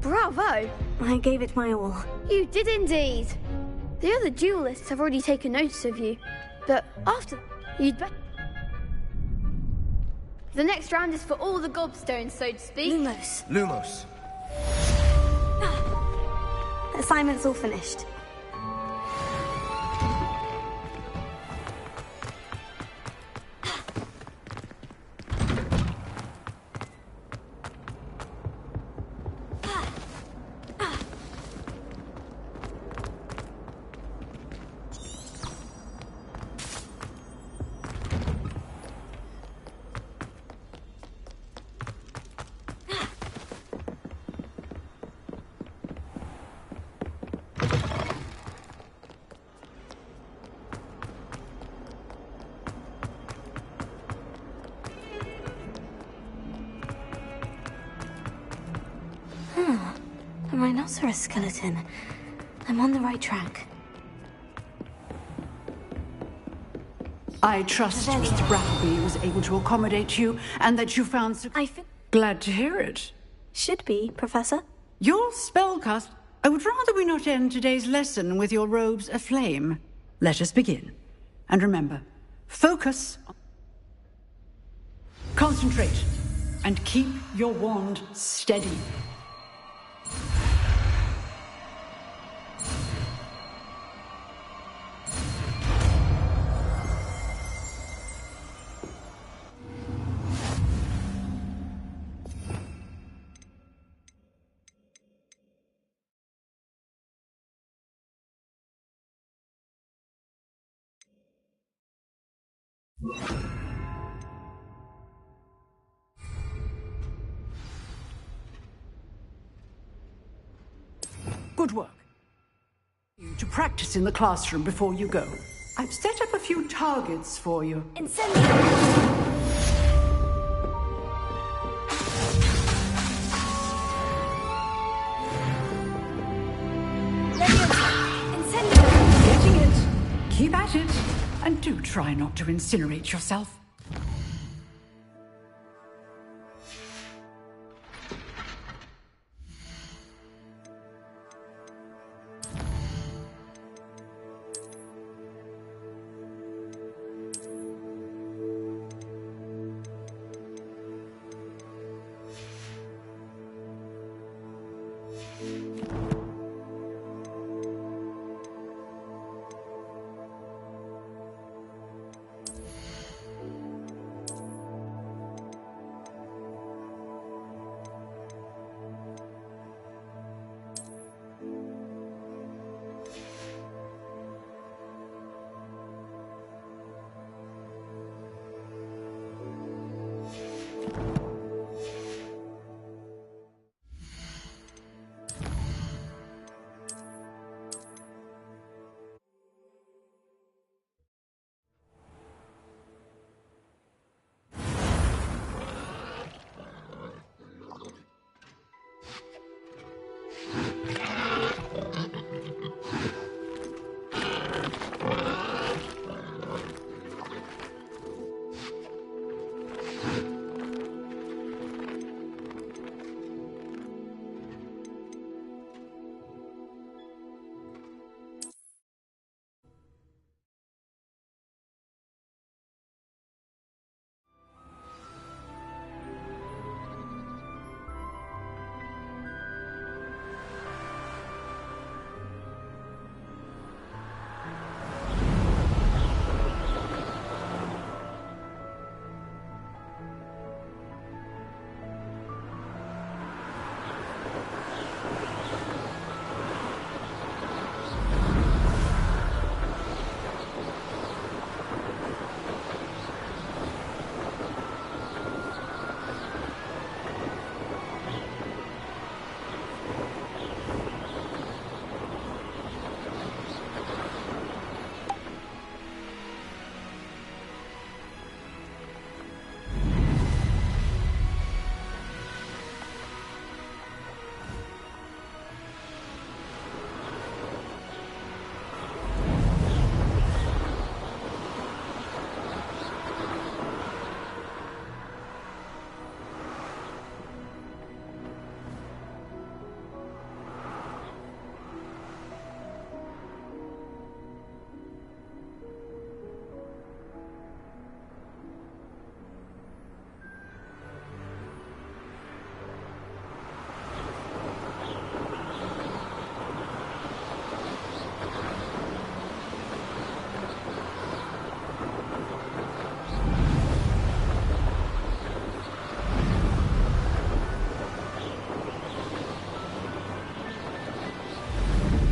Bravo! I gave it my all. You did indeed. The other duelists have already taken notice of you, but after you'd better. The next round is for all the gobstones, so to speak. Lumos. Lumos. Assignment's all finished. A rhinoceros skeleton. I'm on the right track. I trust Mr. Brattleby was able to accommodate you and that you found Glad to hear it. Should be, Professor. Your spellcast. I would rather we not end today's lesson with your robes aflame. Let us begin. And remember, focus, concentrate, and keep your wand steady. Good work. You to practice in the classroom before you go. I've set up a few targets for you. Getting it. Keep at it. And do try not to incinerate yourself.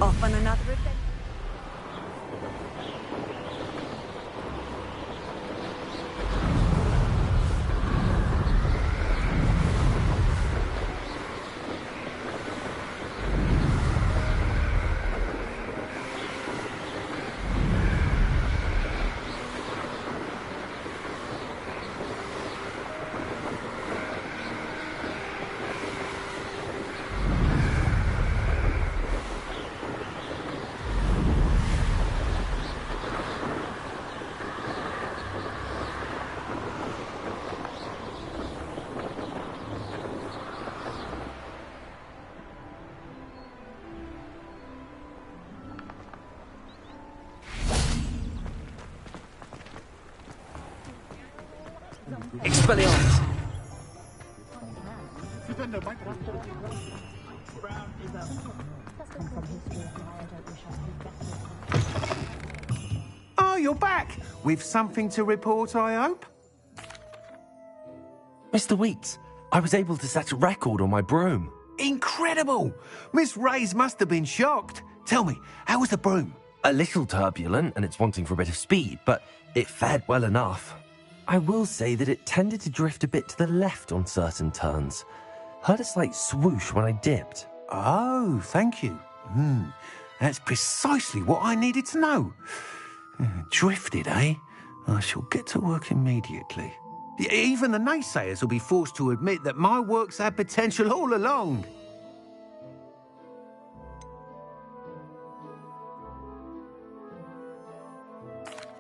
Off on another adventure. Expelliarmus! Oh, you're back! With something to report, I hope? Mr. Weeks, I was able to set a record on my broom. Incredible! Miss Reyes must have been shocked. Tell me, how was the broom? A little turbulent, and it's wanting for a bit of speed, but it fared well enough. I will say that it tended to drift a bit to the left on certain turns. Heard a slight swoosh when I dipped. Oh, thank you. That's precisely what I needed to know. Drifted, eh? I shall get to work immediately. Even the naysayers will be forced to admit that my work's had potential all along.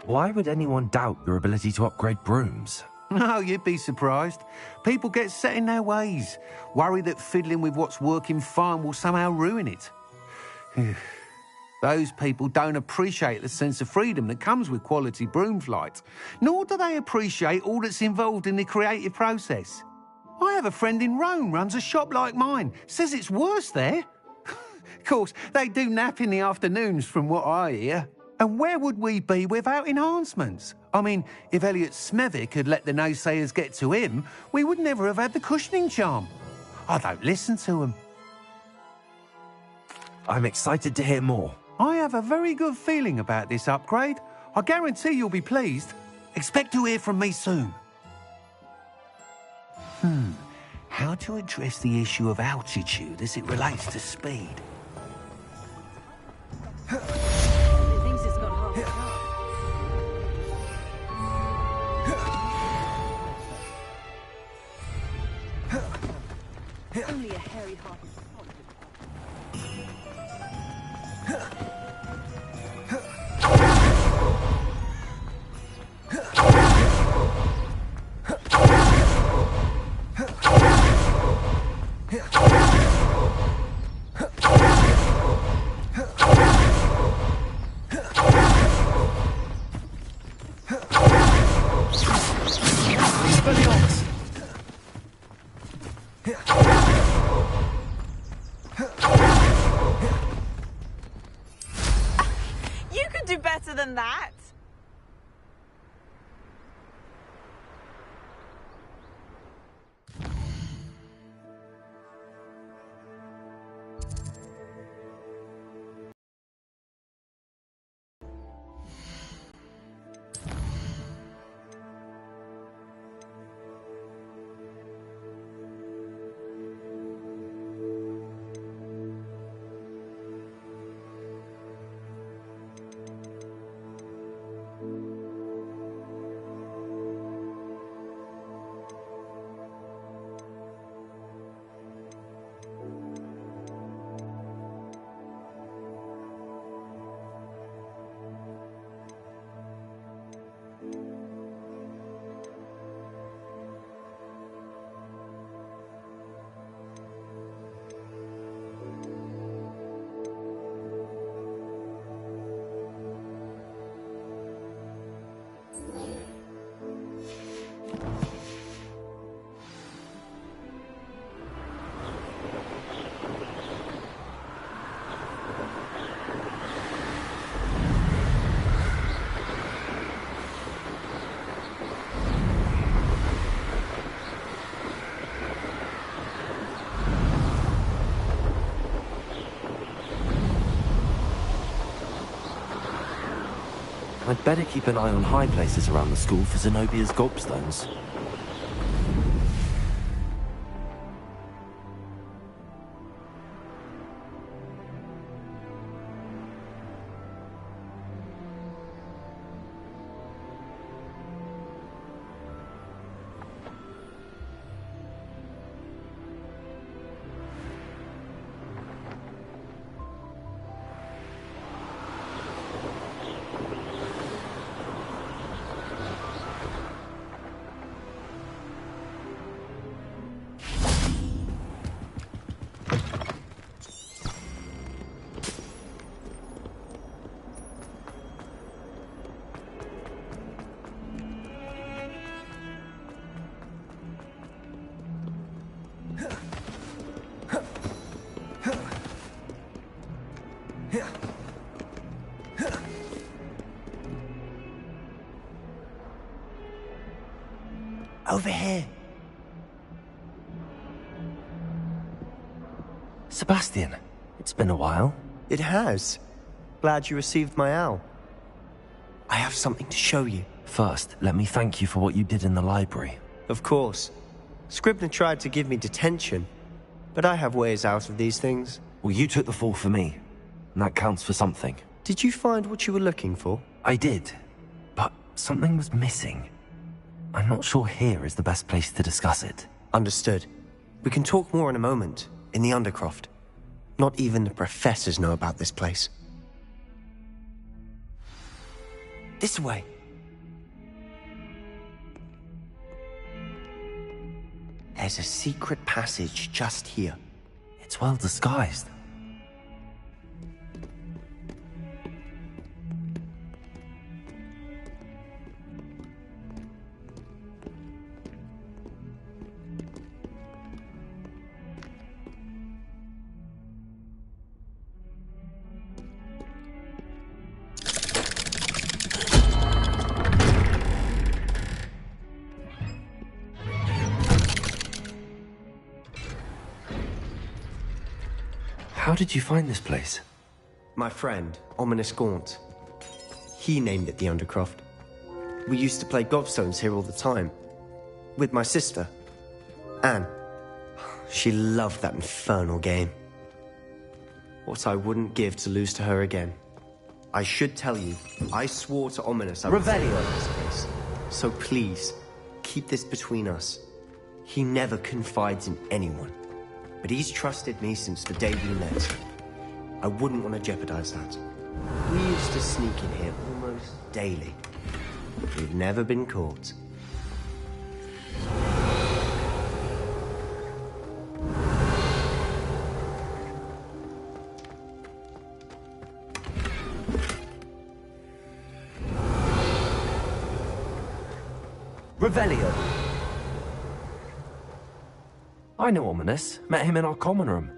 Why would anyone doubt your ability to upgrade brooms? No, you'd be surprised. People get set in their ways, worry that fiddling with what's working fine will somehow ruin it. Those people don't appreciate the sense of freedom that comes with quality broom flight, nor do they appreciate all that's involved in the creative process. I have a friend in Rome runs a shop like mine, says it's worse there. Of course, they do nap in the afternoons from what I hear. And where would we be without enhancements? I mean, if Elliot Smethwick had let the naysayers get to him, we would never have had the cushioning charm. I don't listen to them. I'm excited to hear more. I have a very good feeling about this upgrade. I guarantee you'll be pleased. Expect to hear from me soon. How to address the issue of altitude as it relates to speed? Only a hairy-hearted You could do better than that. I'd better keep an eye on high places around the school for Zenobia's gobstones. Over here. Sebastian, it's been a while. It has. Glad you received my owl. I have something to show you. First, let me thank you for what you did in the library. Of course. Scribner tried to give me detention, but I have ways out of these things. Well, you took the fall for me, and that counts for something. Did you find what you were looking for? I did, but something was missing. I'm not sure here is the best place to discuss it. Understood. We can talk more in a moment, in the Undercroft. Not even the professors know about this place. This way. There's a secret passage just here. It's well disguised. How did you find this place? My friend, Ominous Gaunt. He named it the Undercroft. We used to play gobstones here all the time. With my sister, Anne. She loved that infernal game. What I wouldn't give to lose to her again. I should tell you, I swore to Ominous I would save this place. So please, keep this between us. He never confides in anyone. But he's trusted me since the day we met. I wouldn't want to jeopardize that. We used to sneak in here almost daily. We've never been caught. Revelio. I know Ominous. Met him in our common room.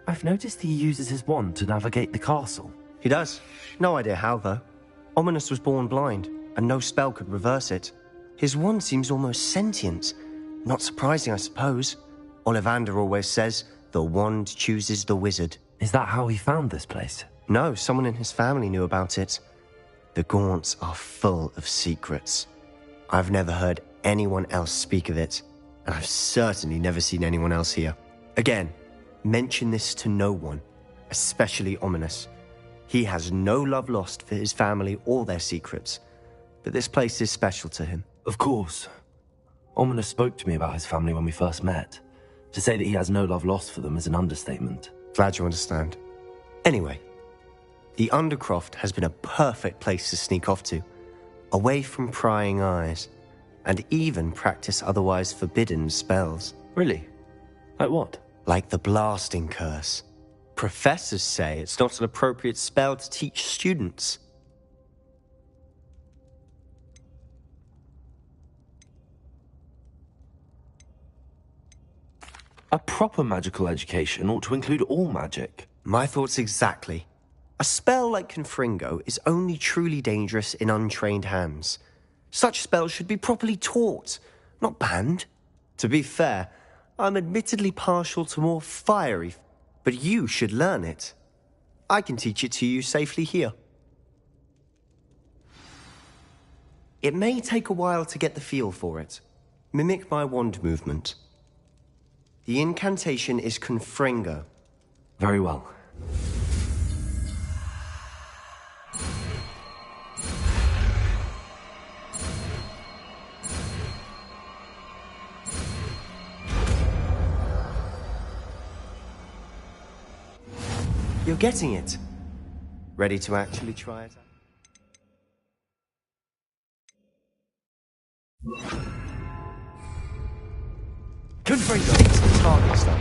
I've noticed he uses his wand to navigate the castle. He does. No idea how, though. Ominous was born blind, and no spell could reverse it. His wand seems almost sentient. Not surprising, I suppose. Ollivander always says, the wand chooses the wizard. Is that how he found this place? No, someone in his family knew about it. The Gaunts are full of secrets. I've never heard anyone else speak of it. And I've certainly never seen anyone else here. Again, mention this to no one, especially Ominous. He has no love lost for his family or their secrets, but this place is special to him. Of course. Ominous spoke to me about his family when we first met. To say that he has no love lost for them is an understatement. Glad you understand. Anyway, the Undercroft has been a perfect place to sneak off to, away from prying eyes. And even practice otherwise forbidden spells. Really? Like what? Like the blasting curse. Professors say it's not an appropriate spell to teach students. A proper magical education ought to include all magic. My thoughts exactly. A spell like Confringo is only truly dangerous in untrained hands. Such spells should be properly taught, not banned. To be fair, I'm admittedly partial to more fiery, but you should learn it. I can teach it to you safely here. It may take a while to get the feel for it. Mimic my wand movement. The incantation is Confringo. Very well. You're getting it. Ready to actually try it out? Confringo! Stick to the targets, though.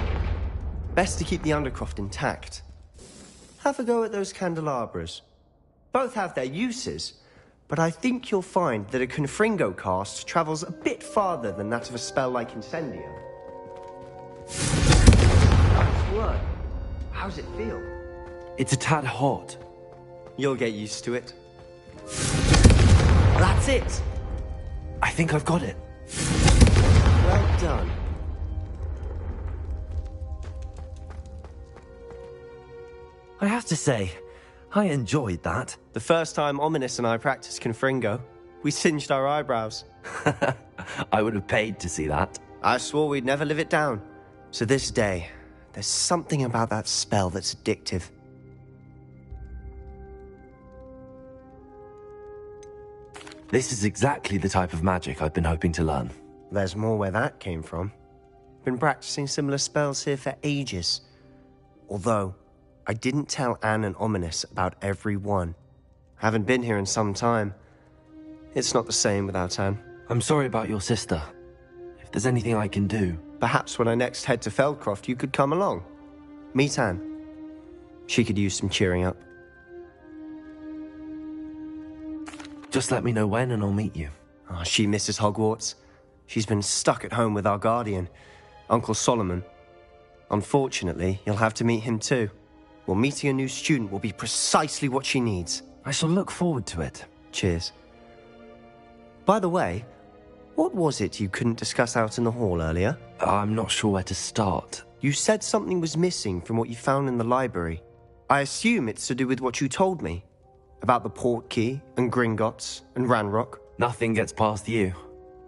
Best to keep the Undercroft intact. Have a go at those candelabras. Both have their uses, but I think you'll find that a Confringo cast travels a bit farther than that of a spell like Incendio. Nice work. How's it feel? It's a tad hot. You'll get used to it. That's it! I think I've got it. Well done. I have to say, I enjoyed that. The first time Ominous and I practiced Confringo, we singed our eyebrows. I would have paid to see that. I swore we'd never live it down. So this day, there's something about that spell that's addictive. This is exactly the type of magic I've been hoping to learn. There's more where that came from. Been practicing similar spells here for ages. Although, I didn't tell Anne and Ominous about every one. Haven't been here in some time. It's not the same without Anne. I'm sorry about your sister. If there's anything I can do... Perhaps when I next head to Feldcroft, you could come along. Meet Anne. She could use some cheering up. Just let me know when and I'll meet you. Oh, she misses Hogwarts. She's been stuck at home with our guardian, Uncle Solomon. Unfortunately, you'll have to meet him too. Well, meeting a new student will be precisely what she needs. I shall look forward to it. Cheers. By the way, what was it you couldn't discuss out in the hall earlier? I'm not sure where to start. You said something was missing from what you found in the library. I assume it's to do with what you told me. About the Portkey, and Gringotts, and Ranrock. Nothing gets past you.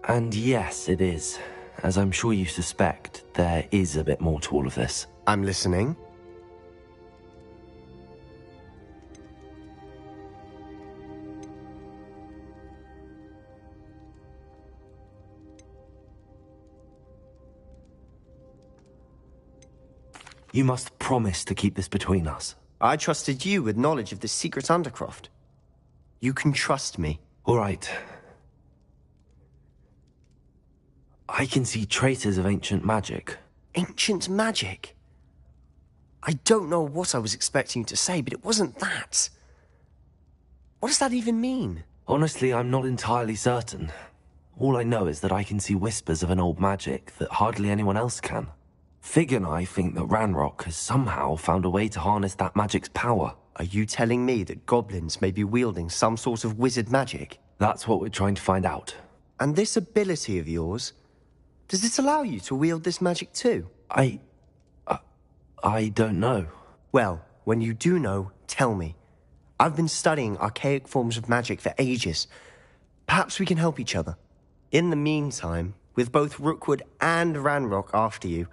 And yes, it is. As I'm sure you suspect, there is a bit more to all of this. I'm listening. You must promise to keep this between us. I trusted you with knowledge of the secret Undercroft. You can trust me. All right. I can see traces of ancient magic. Ancient magic? I don't know what I was expecting you to say, but it wasn't that. What does that even mean? Honestly, I'm not entirely certain. All I know is that I can see whispers of an old magic that hardly anyone else can. Fig and I think that Ranrock has somehow found a way to harness that magic's power. Are you telling me that goblins may be wielding some sort of wizard magic? That's what we're trying to find out. And this ability of yours, does it allow you to wield this magic too? I don't know. Well, when you do know, tell me. I've been studying archaic forms of magic for ages. Perhaps we can help each other. In the meantime, with both Rookwood and Ranrock after you,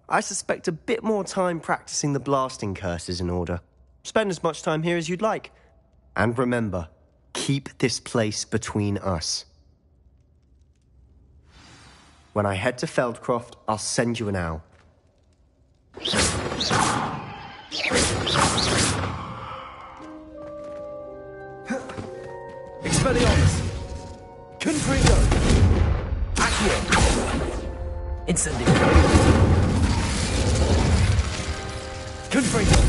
I suspect a bit more time practicing the blasting curse is in order. Spend as much time here as you'd like. And remember, keep this place between us. When I head to Feldcroft, I'll send you an owl. Expelliarmus! Confringo! Accio! Incendio! Confringo!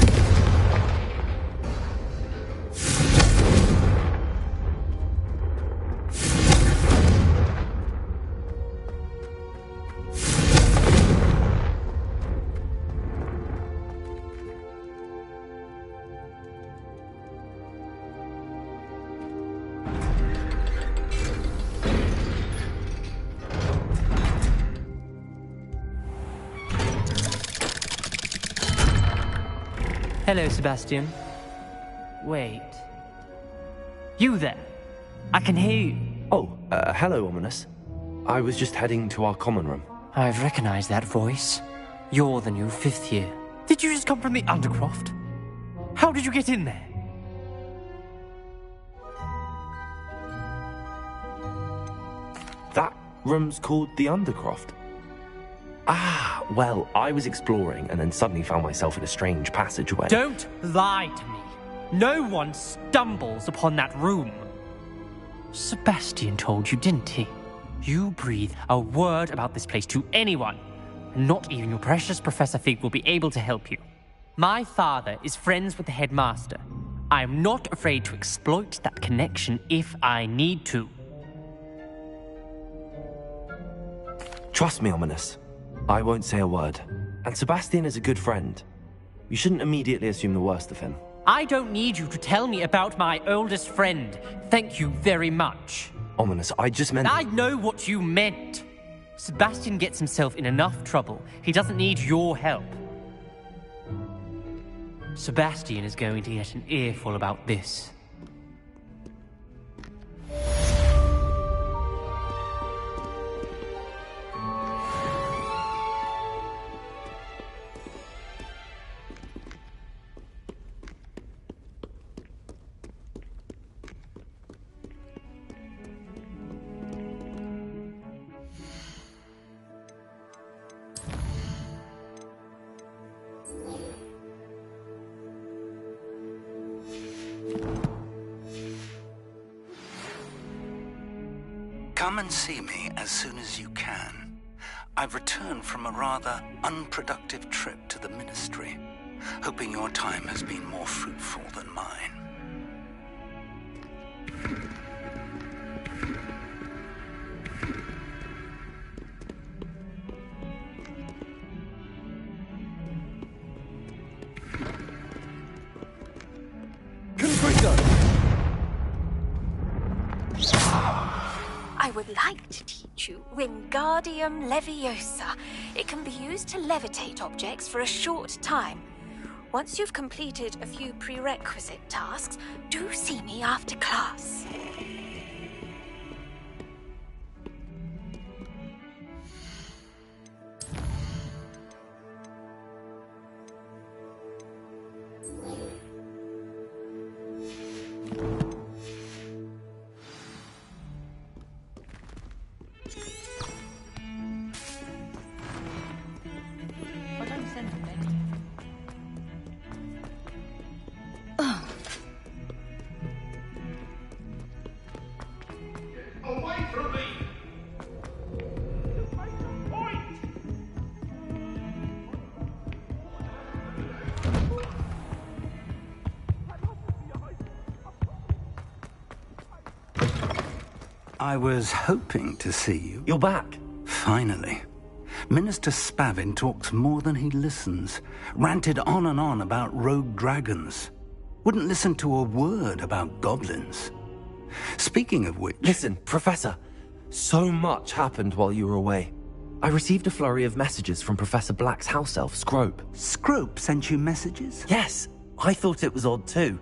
Hello, Sebastian. Wait. You there? I can hear you. Oh, hello, Ominous. I was just heading to our common room. I've recognized that voice. You're the new 5th year. Did you just come from the Undercroft? How did you get in there? That room's called the Undercroft. Ah, well, I was exploring and then suddenly found myself in a strange passageway. Don't lie to me. No one stumbles upon that room. Sebastian told you, didn't he? You breathe a word about this place to anyone, and not even your precious Professor Fig will be able to help you. My father is friends with the headmaster. I am not afraid to exploit that connection if I need to. Trust me, Ominous. I won't say a word. And Sebastian is a good friend. You shouldn't immediately assume the worst of him. I don't need you to tell me about my oldest friend. Thank you very much. Ominous, I just meant... I know what you meant. Sebastian gets himself in enough trouble. He doesn't need your help. Sebastian is going to get an earful about this. Come and see me as soon as you can. I've returned from a rather unproductive trip to the Ministry, hoping your time has been more fruitful than mine. I would like to teach you Wingardium Leviosa. It can be used to levitate objects for a short time. Once you've completed a few prerequisite tasks, do see me after class. Away from me! I was hoping to see you. You're back. Finally. Minister Spavin talks more than he listens. Ranted on and on about rogue dragons. Wouldn't listen to a word about goblins. Speaking of which... Listen, Professor. So much happened while you were away. I received a flurry of messages from Professor Black's house elf, Scrope. Scrope sent you messages? Yes. I thought it was odd too.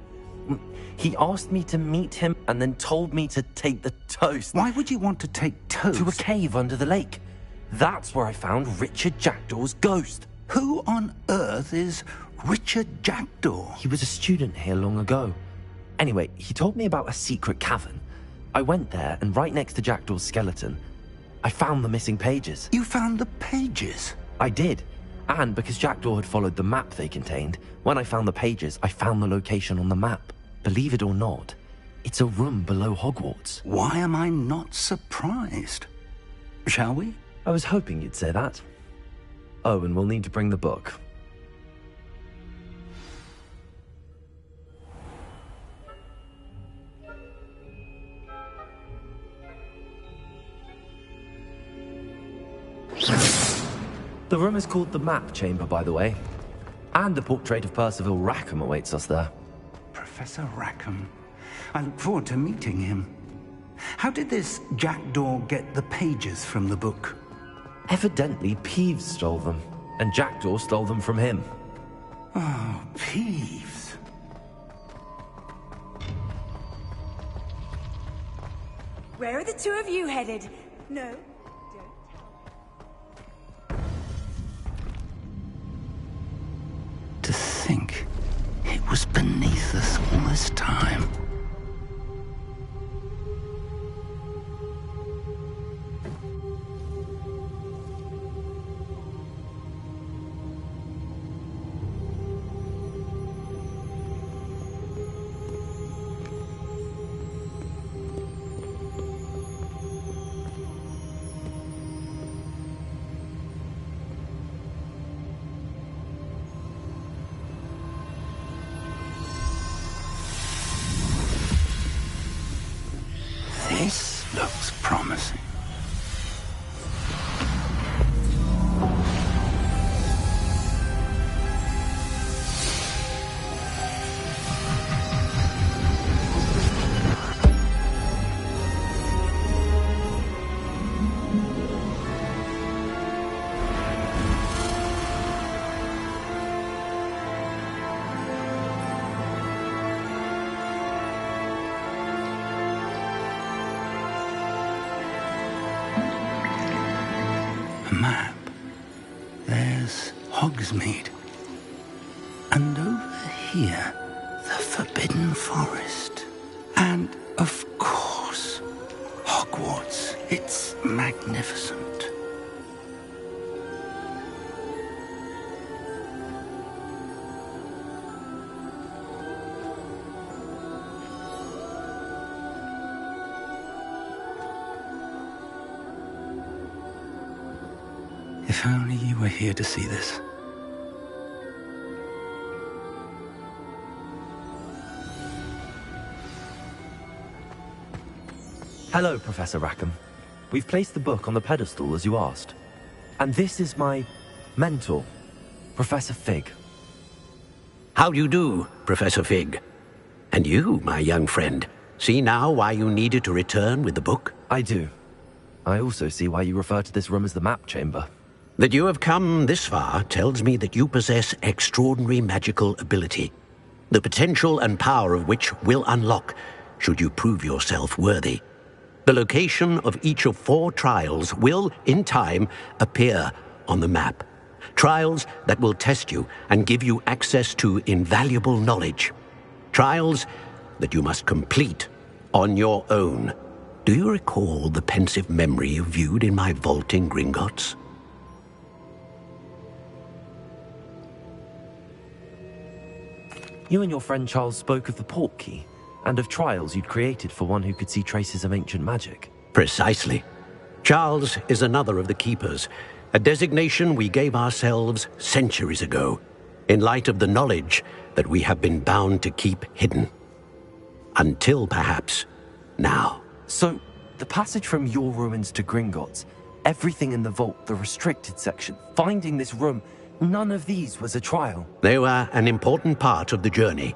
He asked me to meet him and then told me to take the toast. Why would you want to take toast? To a cave under the lake. That's where I found Richard Jackdaw's ghost. Who on earth is Richard Jackdaw? He was a student here long ago. Anyway, he told me about a secret cavern. I went there, and right next to Jackdaw's skeleton, I found the missing pages. You found the pages? I did. And because Jackdaw had followed the map they contained, when I found the pages, I found the location on the map. Believe it or not, it's a room below Hogwarts. Why am I not surprised? Shall we? I was hoping you'd say that. Oh, and we'll need to bring the book. The room is called the Map Chamber, by the way. And a portrait of Percival Rackham awaits us there. Professor Rackham. I look forward to meeting him. How did this Jackdaw get the pages from the book? Evidently, Peeves stole them, and Jackdaw stole them from him. Oh, Peeves. Where are the two of you headed? No. To think it was beneath us all this time. This looks promising. Map. There's Hogsmeade. And over here, the Forbidden Forest. And, of course, Hogwarts. It's magnificent. If only you were here to see this. Hello, Professor Rackham. We've placed the book on the pedestal as you asked. And this is my mentor, Professor Fig. How do you do, Professor Fig? And you, my young friend, see now why you needed to return with the book? I do. I also see why you refer to this room as the map chamber. That you have come this far tells me that you possess extraordinary magical ability, the potential and power of which will unlock should you prove yourself worthy. The location of each of 4 trials will, in time, appear on the map. Trials that will test you and give you access to invaluable knowledge. Trials that you must complete on your own. Do you recall the pensive memory you viewed in my vault in Gringotts? You and your friend Charles spoke of the portkey, and of trials you'd created for one who could see traces of ancient magic. Precisely. Charles is another of the Keepers, a designation we gave ourselves centuries ago, in light of the knowledge that we have been bound to keep hidden. Until, perhaps, now. So, the passage from your ruins to Gringotts, everything in the vault, the restricted section, finding this room, none of these was a trial. They were an important part of the journey,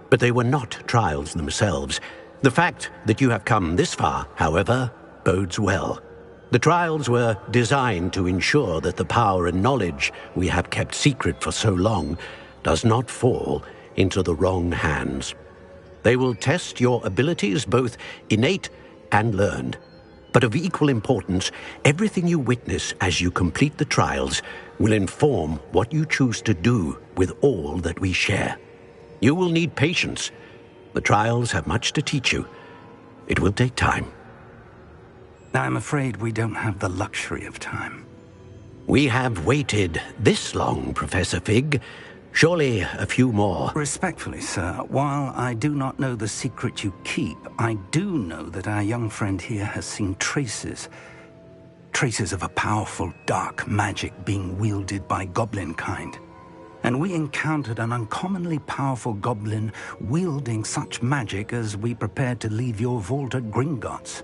but they were not trials themselves. The fact that you have come this far, however, bodes well. The trials were designed to ensure that the power and knowledge we have kept secret for so long does not fall into the wrong hands. They will test your abilities, both innate and learned. But of equal importance, everything you witness as you complete the trials will inform what you choose to do with all that we share. You will need patience. The trials have much to teach you. It will take time. I'm afraid we don't have the luxury of time. We have waited this long, Professor Fig. Surely a few more. Respectfully, sir, while I do not know the secret you keep, I do know that our young friend here has seen traces of a powerful dark magic being wielded by goblin kind. And we encountered an uncommonly powerful goblin wielding such magic as we prepared to leave your vault at Gringotts.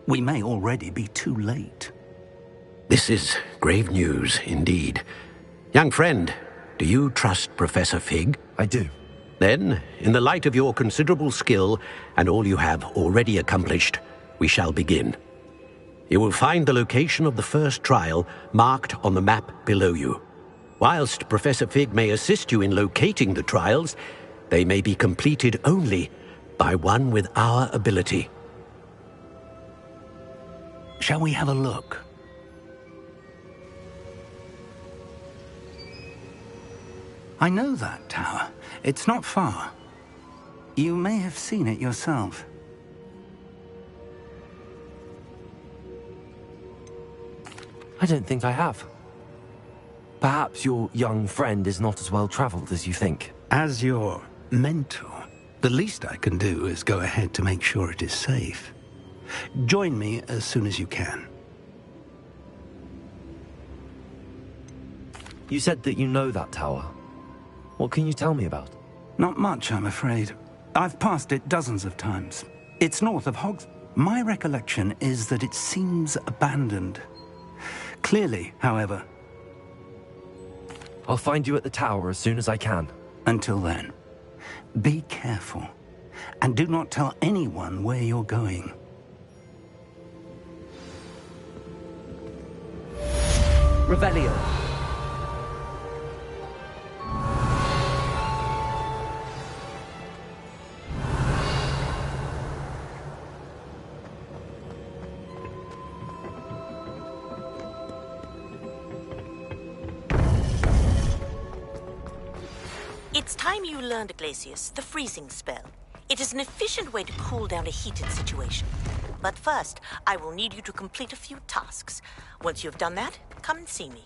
We may already be too late. This is grave news indeed. Young friend, do you trust Professor Fig? I do. Then, in the light of your considerable skill and all you have already accomplished, we shall begin. You will find the location of the first trial marked on the map below you. Whilst Professor Fig may assist you in locating the trials, they may be completed only by one with our ability. Shall we have a look? I know that tower. It's not far. You may have seen it yourself. I don't think I have. Perhaps your young friend is not as well traveled as you think. As your mentor, the least I can do is go ahead to make sure it is safe. Join me as soon as you can. You said that you know that tower. What can you tell me about? Not much, I'm afraid. I've passed it dozens of times. It's north of Hogs. My recollection is that it seems abandoned. Clearly, however. I'll find you at the tower as soon as I can. Until then, be careful. And do not tell anyone where you're going. Revelio. It's time you learned, Glacius, the freezing spell. It is an efficient way to cool down a heated situation. But first, I will need you to complete a few tasks. Once you've done that, come and see me.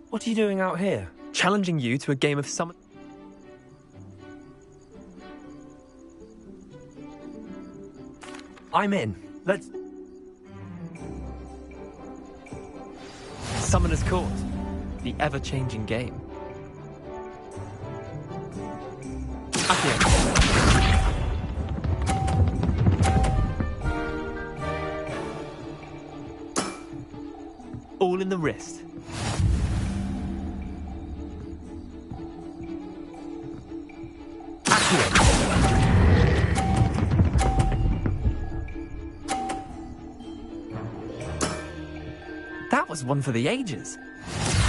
What are you doing out here? Challenging you to a game of summon... I'm in. Let's... Summoner's Court. The ever-changing game. All in the wrist. That was one for the ages.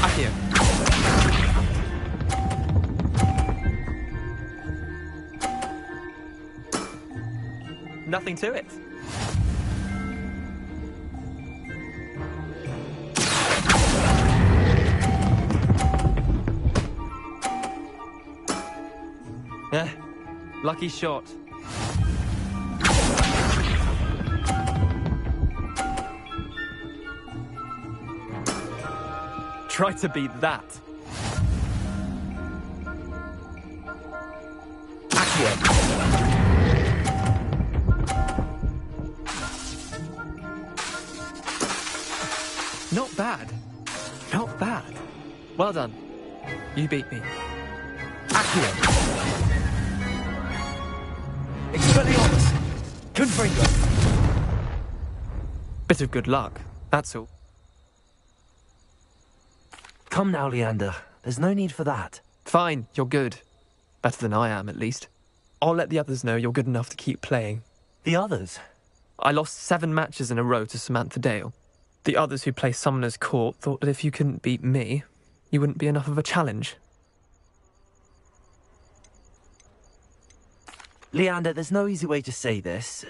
Accio. Nothing to it. Lucky shot. Try to beat that. Not bad. Not bad. Well done. You beat me. Expelliarmus! Confringo! Bit of good luck, that's all. Come now, Leander. There's no need for that. Fine, you're good. Better than I am, at least. I'll let the others know you're good enough to keep playing. The others? I lost 7 matches in a row to Samantha Dale. The others who play Summoner's Court thought that if you couldn't beat me, you wouldn't be enough of a challenge. Leander, there's no easy way to say this.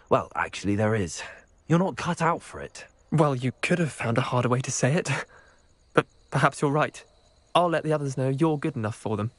Well, actually, there is. You're not cut out for it. Well, you could have found a harder way to say it. But perhaps you're right. I'll let the others know you're good enough for them.